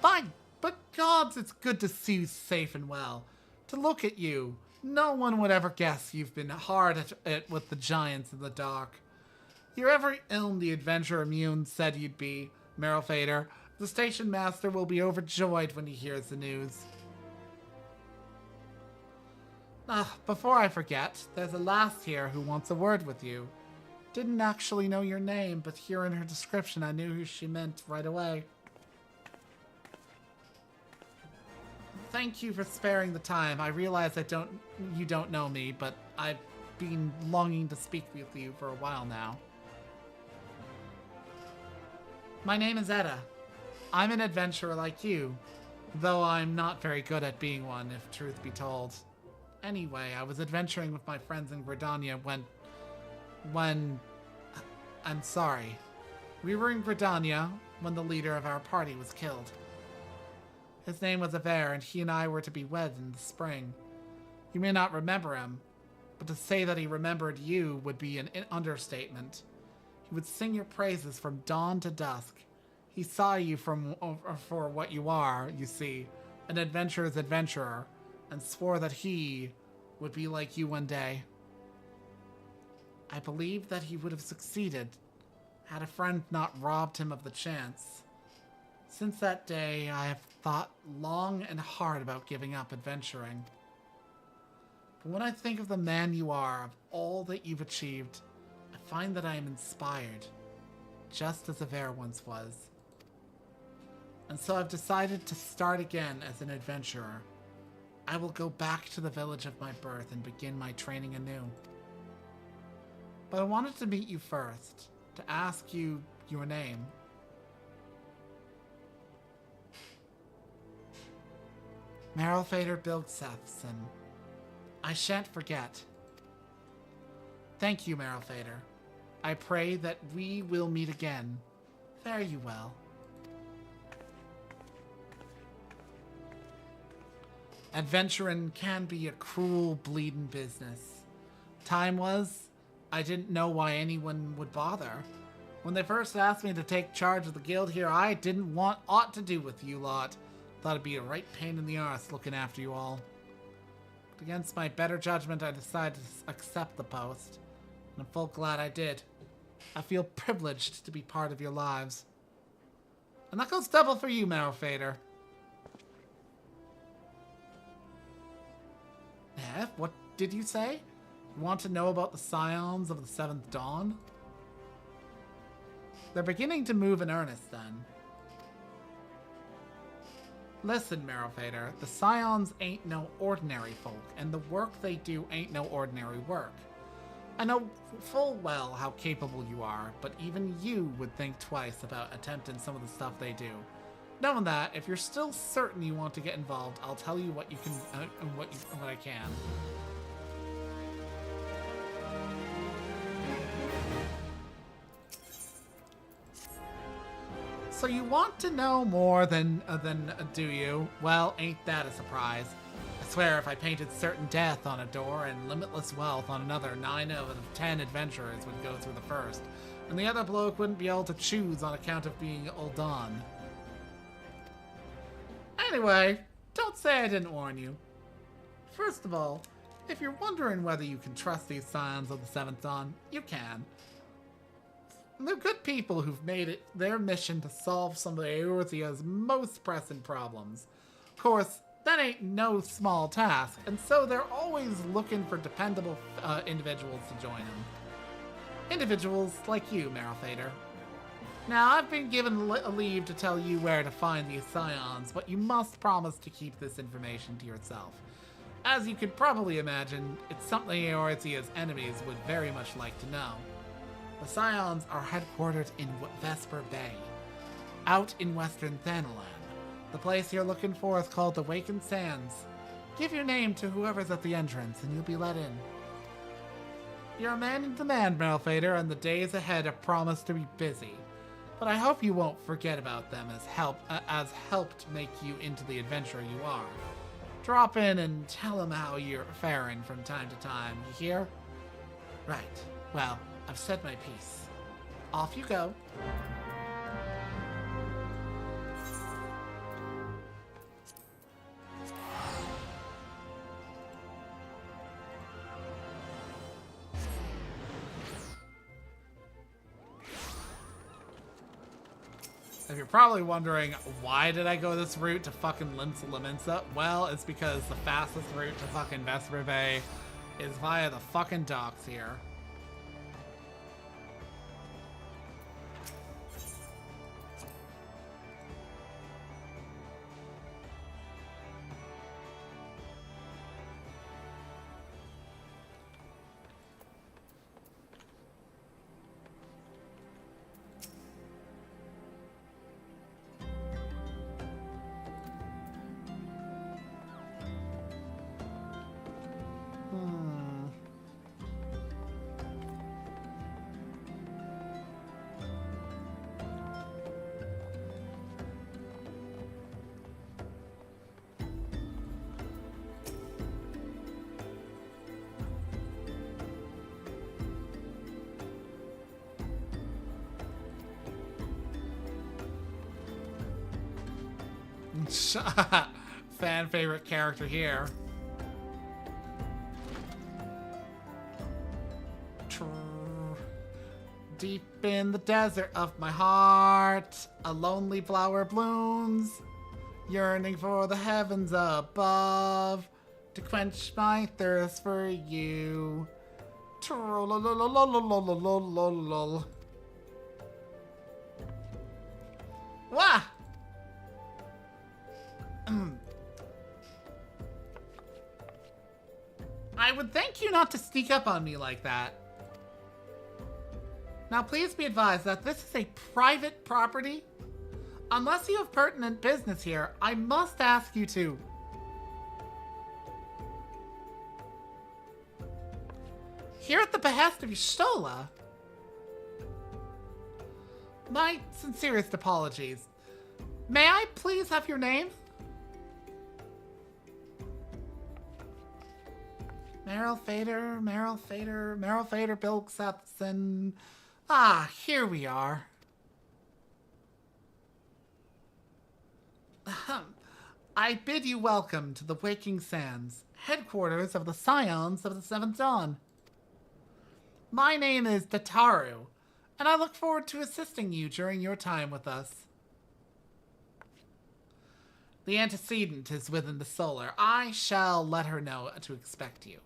By but gods, it's good to see you safe and well. To look at you, no one would ever guess you've been hard at it with the giants in the dark. You're every ilm the adventurer immune said you'd be, Marrowfader. The station master will be overjoyed when he hears the news. Before I forget, there's a lass here who wants a word with you. Didn't actually know your name, but hearing her description, I knew who she meant right away. Thank you for sparing the time. I realize you don't know me, but I've been longing to speak with you for a while now. My name is Edda. I'm an adventurer like you, though I'm not very good at being one, if truth be told. Anyway, I was adventuring with my friends in Gridania when... I'm sorry. We were in Gridania when the leader of our party was killed. His name was Aver, and he and I were to be wed in the spring. You may not remember him, but to say that he remembered you would be an understatement. He would sing your praises from dawn to dusk. He saw you for what you are, you see, an adventurer's adventurer, and swore that he would be like you one day. I believe that he would have succeeded had a friend not robbed him of the chance. Since that day, I have thought long and hard about giving up adventuring. But when I think of the man you are, of all that you've achieved, I find that I am inspired, just as Aver once was. And so I've decided to start again as an adventurer. I will go back to the village of my birth and begin my training anew. But I wanted to meet you first, to ask you your name. Marrowfader Bilgsethson. I shan't forget. Thank you, Marrowfader. I pray that we will meet again. Fare you well. Adventuring can be a cruel, bleeding business. Time was, I didn't know why anyone would bother. When they first asked me to take charge of the guild here, I didn't want aught to do with you lot. Thought it'd be a right pain in the arse looking after you all. But against my better judgment, I decided to accept the post. And I'm full glad I did. I feel privileged to be part of your lives. And that goes double for you, Marrowfader. What did you say? You want to know about the Scions of the Seventh Dawn? They're beginning to move in earnest, then. Listen, Marrowfader, the Scions ain't no ordinary folk, and the work they do ain't no ordinary work. I know full well how capable you are, but even you would think twice about attempting some of the stuff they do. Knowing that, if you're still certain you want to get involved, I'll tell you what you can, what I can. So you want to know more than do you? Well, ain't that a surprise? I swear if I painted certain death on a door and limitless wealth on another, 9 out of 10 adventurers would go through the first, and the other bloke wouldn't be able to choose on account of being Uldan. Anyway, don't say I didn't warn you. First of all, if you're wondering whether you can trust these Scions of the Seventh Dawn, you can. They're good people who've made it their mission to solve some of Eorzea's most pressing problems. Of course, that ain't no small task, and so they're always looking for dependable individuals to join them. Individuals like you, Marrowfader. Now, I've been given leave to tell you where to find these Scions, but you must promise to keep this information to yourself. As you could probably imagine, it's something Eorzea's enemies would very much like to know. The Scions are headquartered in Vesper Bay, out in western Thanalan. The place you're looking for is called the Wakened Sands. Give your name to whoever's at the entrance, and you'll be let in. You're a man in demand, Marrowfader, and the days ahead are promised to be busy. But I hope you won't forget about them as helped make you into the adventurer you are. Drop in and tell them how you're faring from time to time, you hear? Right. Well, I've said my piece. Off you go. If you're probably wondering, why did I go this route to fucking Limsa Laminsa? Well, it's because the fastest route to fucking Vesper Bay is via the fucking docks here. Fan favorite character here. Deep in the desert of my heart, a lonely flower blooms, yearning for the heavens above, to quench my thirst for you. Wah! I would thank you not to sneak up on me like that. Now please be advised that this is a private property. Unless you have pertinent business here, I must ask you to... Here at the behest of Y'shtola. My sincerest apologies. May I please have your name? Marrowfader, Bilksethson. Ah, here we are. I bid you welcome to the Waking Sands, headquarters of the Scions of the Seventh Dawn. My name is Dataru, and I look forward to assisting you during your time with us. The antecedent is within the Solar. I shall let her know to expect you.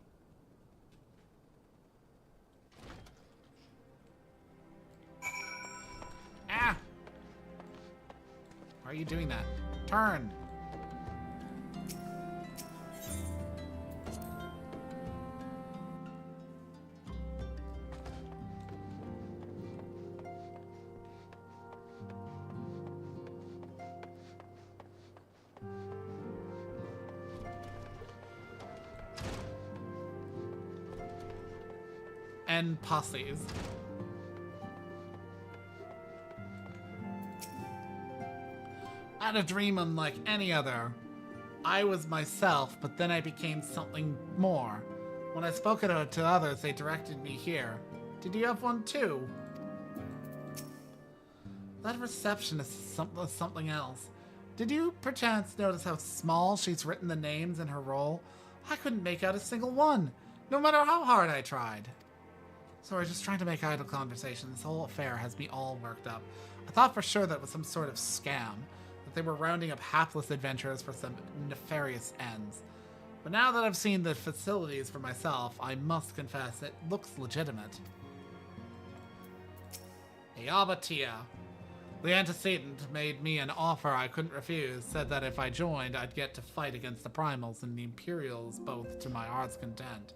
Ah! Why are you doing that? Turn! and pussies. I had a dream unlike any other. I was myself, but then I became something more. When I spoke it out to others, they directed me here. Did you have one too? That receptionist is something else. Did you perchance notice how small she's written the names in her roll? I couldn't make out a single one, no matter how hard I tried. Sorry, just trying to make idle conversation. This whole affair has me all worked up. I thought for sure that was some sort of scam, that they were rounding up hapless adventurers for some nefarious ends. But now that I've seen the facilities for myself, I must confess it looks legitimate. Yabatia. The antecedent made me an offer I couldn't refuse, said that if I joined, I'd get to fight against the Primals and the Imperials, both to my heart's content.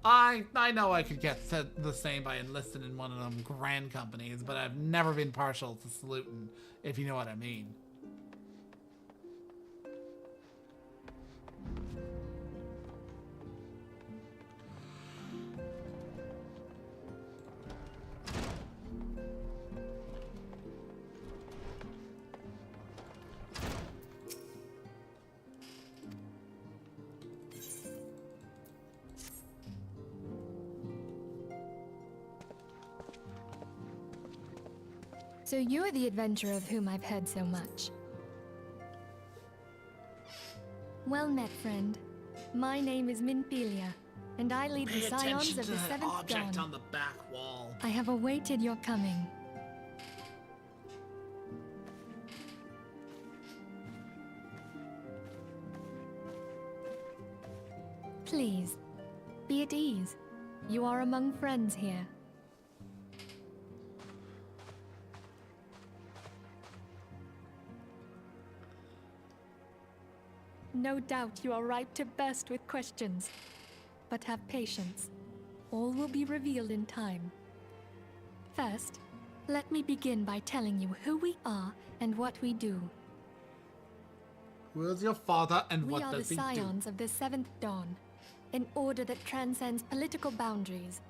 I know I could get the same by enlisting in one of them grand companies, but I've never been partial to saluting, if you know what I mean. So you're the adventurer of whom I've heard so much. Well met, friend. My name is Minpelia, and I lead the Scions of the Seventh object Dawn. on the back wall. I have awaited your coming. Please, be at ease. You are among friends here. No doubt you are ripe to burst with questions. But have patience. All will be revealed in time. First, let me begin by telling you who we are and what we do. Who is your father and We what are does the he do? Scions of the Seventh Dawn, an order that transcends political boundaries.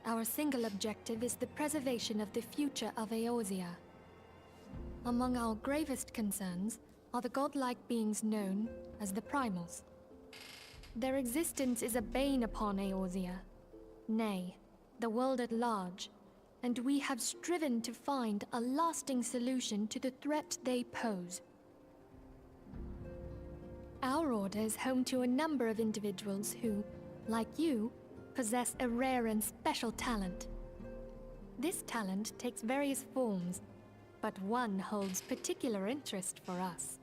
Our single objective is the preservation of the future of Eorzea. Among our gravest concerns are the godlike beings known as the Primals. Their existence is a bane upon Eorzea, nay, the world at large, and we have striven to find a lasting solution to the threat they pose. Our order is home to a number of individuals who, like you, possess a rare and special talent. This talent takes various forms, but one holds particular interest for us.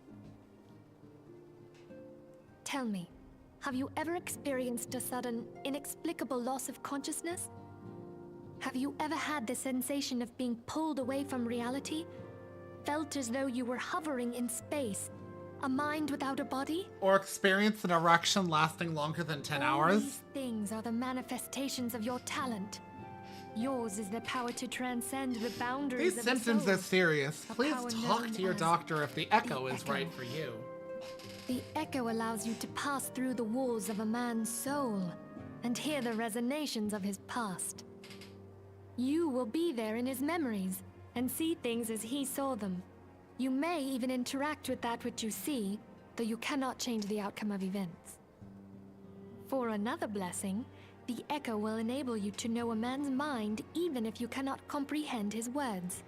Tell me, have you ever experienced a sudden, inexplicable loss of consciousness? Have you ever had the sensation of being pulled away from reality? Felt as though you were hovering in space? A mind without a body? Or experience an erection lasting longer than 10 All hours? these things are the manifestations of your talent. Yours is the power to transcend the boundaries These of the symptoms are soul. serious. A Please power talk known to your as doctor if the echo the is Echo. right for you. The echo allows you to pass through the walls of a man's soul and hear the resonations of his past. You will be there in his memories and see things as he saw them. You may even interact with that which you see, though you cannot change the outcome of events. For another blessing, the echo will enable you to know a man's mind even if you cannot comprehend his words.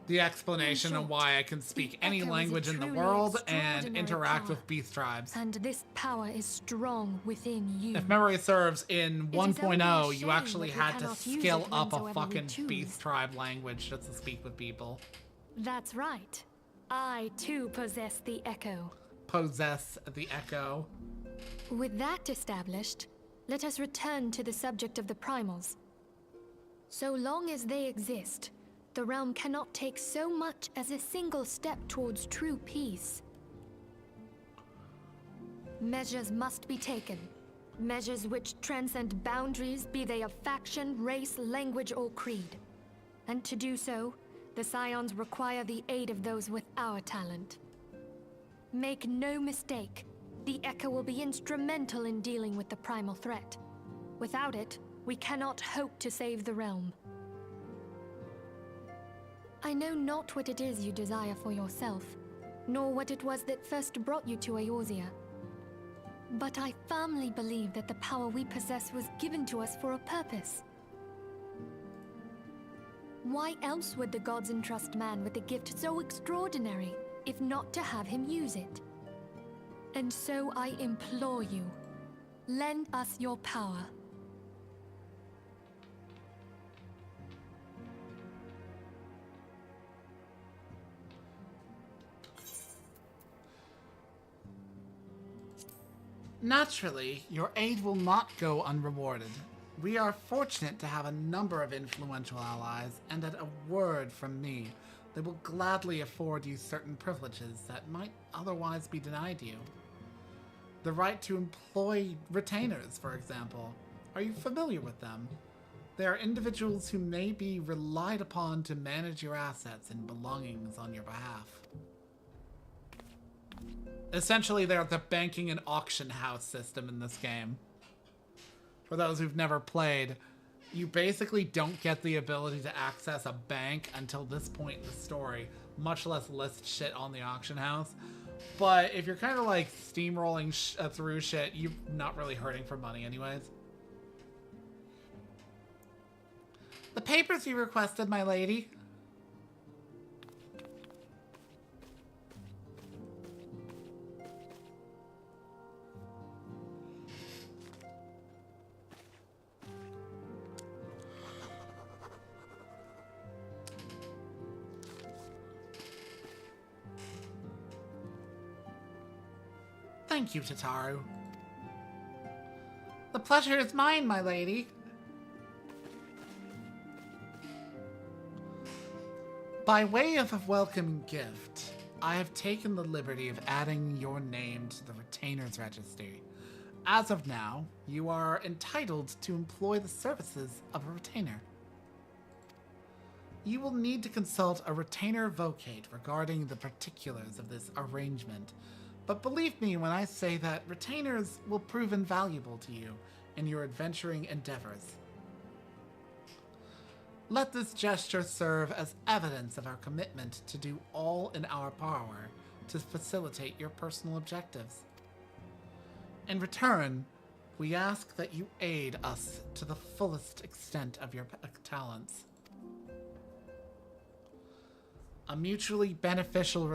The explanation In of short, why I can speak the any echo is a language in the truly world and extraordinary interact power. with beast tribes. And this power is strong within you. If memory serves, in It is only 1.0, a you shame actually that we had to cannot use skill it up a whensoever we fucking choose. beast tribe language just to speak with people. That's right. I too possess the echo. Possess the echo. With that established, let us return to the subject of the primals. So long as they exist, the realm cannot take so much as a single step towards true peace. Measures must be taken. Measures which transcend boundaries, be they of faction, race, language, or creed. And to do so, the Scions require the aid of those with our talent. Make no mistake, the Echo will be instrumental in dealing with the primal threat. Without it, we cannot hope to save the realm. I know not what it is you desire for yourself, nor what it was that first brought you to Eorzea. But I firmly believe that the power we possess was given to us for a purpose. Why else would the gods entrust man with a gift so extraordinary, if not to have him use it? And so I implore you, lend us your power. Naturally, your aid will not go unrewarded. We are fortunate to have a number of influential allies, and at a word from me, they will gladly afford you certain privileges that might otherwise be denied you. The right to employ retainers, for example. Are you familiar with them? They are individuals who may be relied upon to manage your assets and belongings on your behalf. Essentially, they're the banking and auction house system in this game. For those who've never played, you basically don't get the ability to access a bank until this point in the story, much less list shit on the auction house. But if you're kind of like steamrolling through shit, you're not really hurting for money anyways. The papers you requested, my lady. Thank you, Tataru. The pleasure is mine, my lady. By way of a welcome gift, I have taken the liberty of adding your name to the Retainers Registry. As of now, you are entitled to employ the services of a retainer. You will need to consult a retainer vocate regarding the particulars of this arrangement. But believe me when I say that retainers will prove invaluable to you in your adventuring endeavors. Let this gesture serve as evidence of our commitment to do all in our power to facilitate your personal objectives. In return, we ask that you aid us to the fullest extent of your talents. A mutually beneficial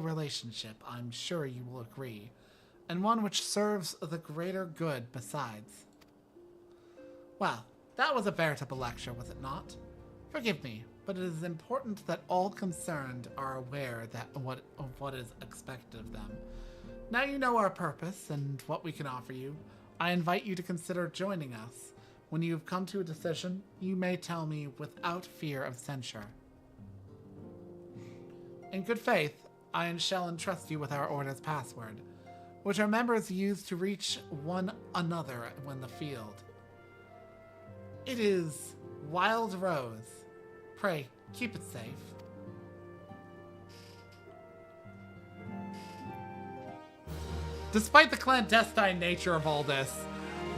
relationship, I'm sure you will agree, and one which serves the greater good besides. Well, that was a veritable lecture, was it not? Forgive me, but it is important that all concerned are aware of what is expected of them. Now you know our purpose and what we can offer you. I invite you to consider joining us. When you have come to a decision, you may tell me without fear of censure. In good faith, I shall entrust you with our order's password, which our members use to reach one another when the field. It is Wild Rose. Pray, keep it safe. Despite the clandestine nature of all this,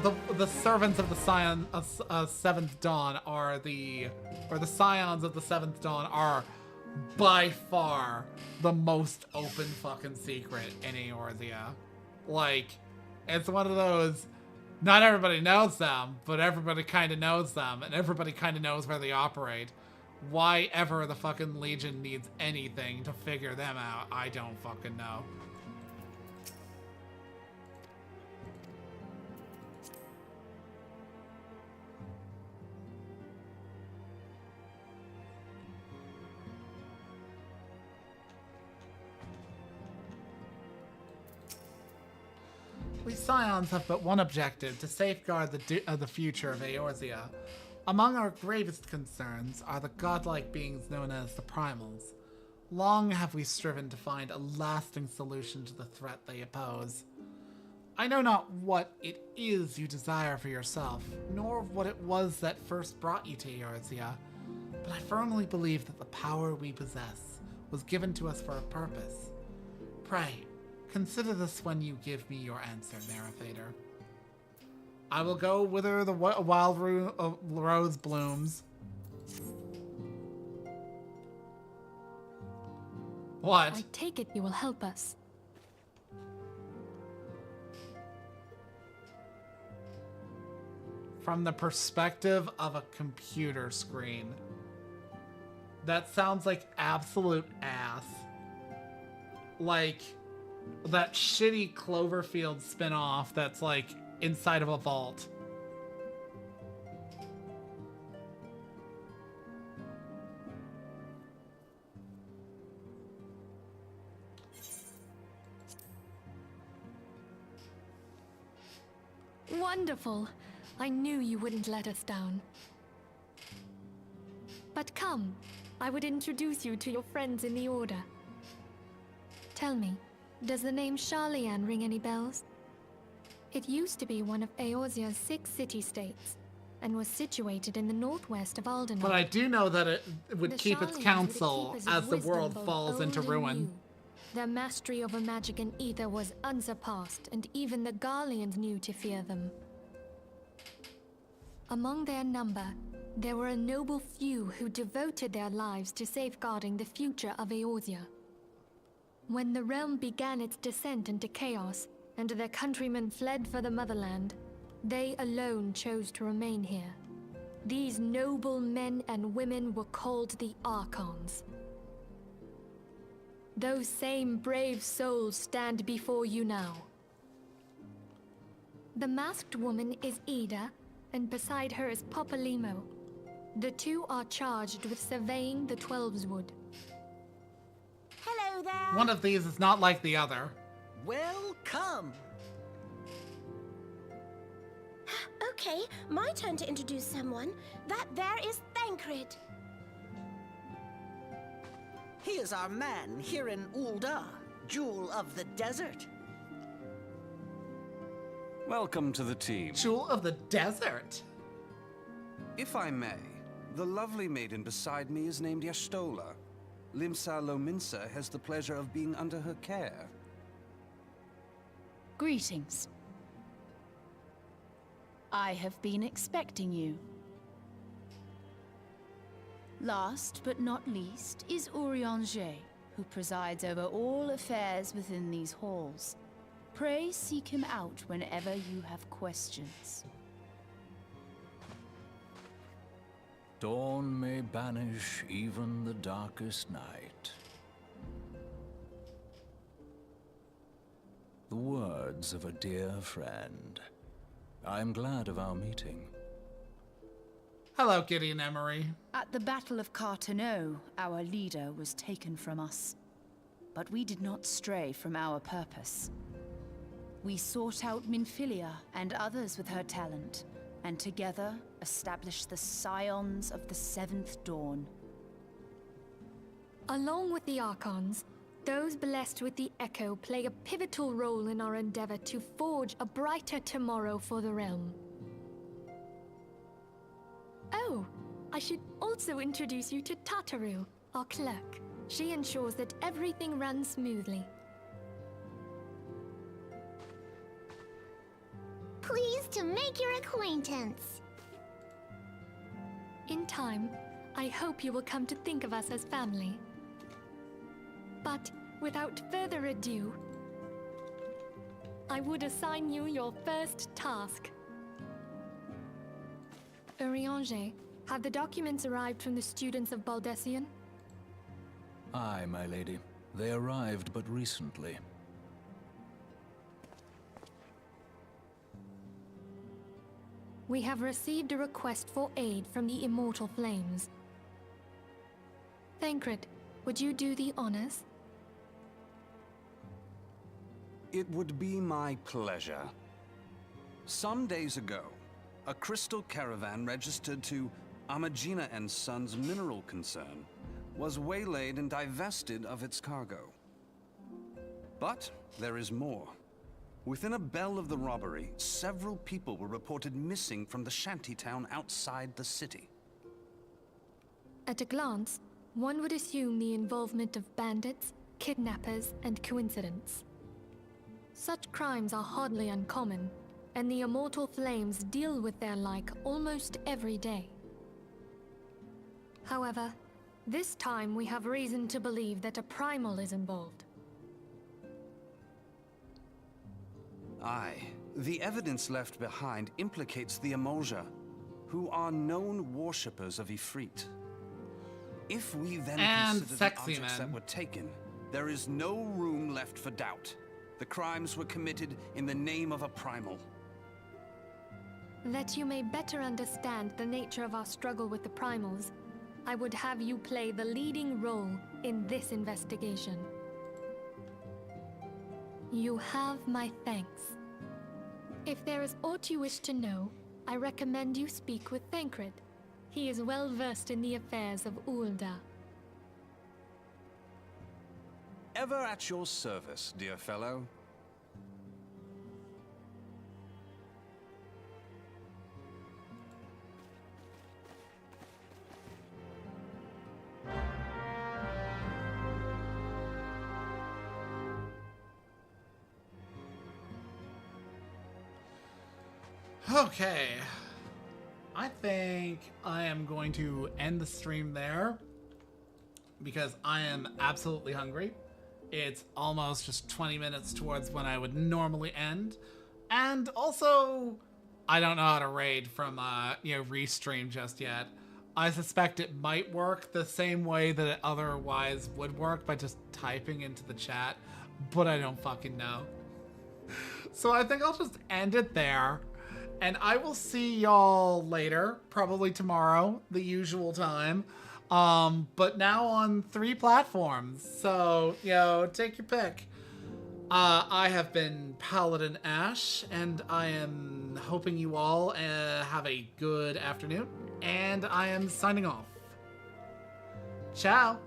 the servants of the Seventh Dawn are the scions of the Seventh Dawn are by far the most open fucking secret in Eorzea. Like, it's one of those, not everybody knows them, but everybody kind of knows them, and everybody kind of knows where they operate. Why ever the fucking Legion needs anything to figure them out, I don't fucking know. We Scions have but one objective, to safeguard the future of Eorzea. Among our gravest concerns are the godlike beings known as the Primals. Long have we striven to find a lasting solution to the threat they pose. I know not what it is you desire for yourself, nor what it was that first brought you to Eorzea, but I firmly believe that the power we possess was given to us for a purpose. Pray, consider this when you give me your answer, Narrator. I will go wither the wild rose blooms. What? I take it you will help us. From the perspective of a computer screen. That sounds like absolute ass. Like that shitty Cloverfield spin-off that's like inside of a vault. Wonderful. I knew you wouldn't let us down. But come, I would introduce you to your friends in the Order. Tell me, does the name Sharlayan ring any bells? It used to be one of Eorzea's 6 city-states, and was situated in the northwest of Alderaan. But I do know that it would The keep its Sharlayans were the counsel keepers of as the wisdom, world both falls into old and ruin. new. Their mastery over magic and ether was unsurpassed, and even the Garleans knew to fear them. Among their number, there were a noble few who devoted their lives to safeguarding the future of Eorzea. When the realm began its descent into chaos, and their countrymen fled for the motherland, they alone chose to remain here. These noble men and women were called the Archons. Those same brave souls stand before you now. The masked woman is Ida, and beside her is Popalimo. The two are charged with surveying the Twelveswood. Hello there. One of these is not like the other. Welcome. Okay, my turn to introduce someone. That there is Thancred. He is our man here in Ul'dah, Jewel of the Desert. Welcome to the team. Jewel of the Desert. If I may, the lovely maiden beside me is named Y'shtola. Limsa Lominsa has the pleasure of being under her care. Greetings. I have been expecting you. Last but not least is Urianger, who presides over all affairs within these halls. Pray seek him out whenever you have questions. Dawn may banish even the darkest night. The words of a dear friend. I'm glad of our meeting. Hello, Gideon Emery. At the Battle of Carteneau, our leader was taken from us. But we did not stray from our purpose. We sought out Minfilia and others with her talent, and together established the Scions of the Seventh Dawn. Along with the Archons, those blessed with the Echo play a pivotal role in our endeavor to forge a brighter tomorrow for the realm. Oh, I should also introduce you to Tataru, our clerk. She ensures that everything runs smoothly. Pleased to make your acquaintance. In time, I hope you will come to think of us as family. But without further ado, I would assign you your first task. Urianger, have the documents arrived from the students of Baldessian? Aye, my lady. They arrived but recently. We have received a request for aid from the Immortal Flames. Thancred, would you do the honors? It would be my pleasure. Some days ago, a crystal caravan registered to Amagina and Sons mineral concern was waylaid and divested of its cargo. But there is more. Within a bell of the robbery, several people were reported missing from the shantytown outside the city. At a glance, one would assume the involvement of bandits, kidnappers, and coincidence. Such crimes are hardly uncommon, and the immortal flames deal with their like almost every day. However, this time we have reason to believe that a primal is involved. Aye. The evidence left behind implicates the Emulja, who are known worshippers of Ifrit. If we then And consider the sexy objects that men. were taken, there is no room left for doubt. The crimes were committed in the name of a primal. That you may better understand the nature of our struggle with the primals, I would have you play the leading role in this investigation. You have my thanks. If there is aught you wish to know, I recommend you speak with Thancred. He is well versed in the affairs of Ulda. Ever at your service, dear fellow. Okay. I think I am going to end the stream there because I am absolutely hungry. It's almost just 20 minutes towards when I would normally end. And also, I don't know how to raid from, restream just yet. I suspect it might work the same way that it otherwise would work by just typing into the chat, but I don't fucking know. So I think I'll just end it there. And I will see y'all later, probably tomorrow, the usual time. But now on 3 platforms. So, take your pick. I have been Paladin Ashe, and I am hoping you all have a good afternoon. And I am signing off. Ciao.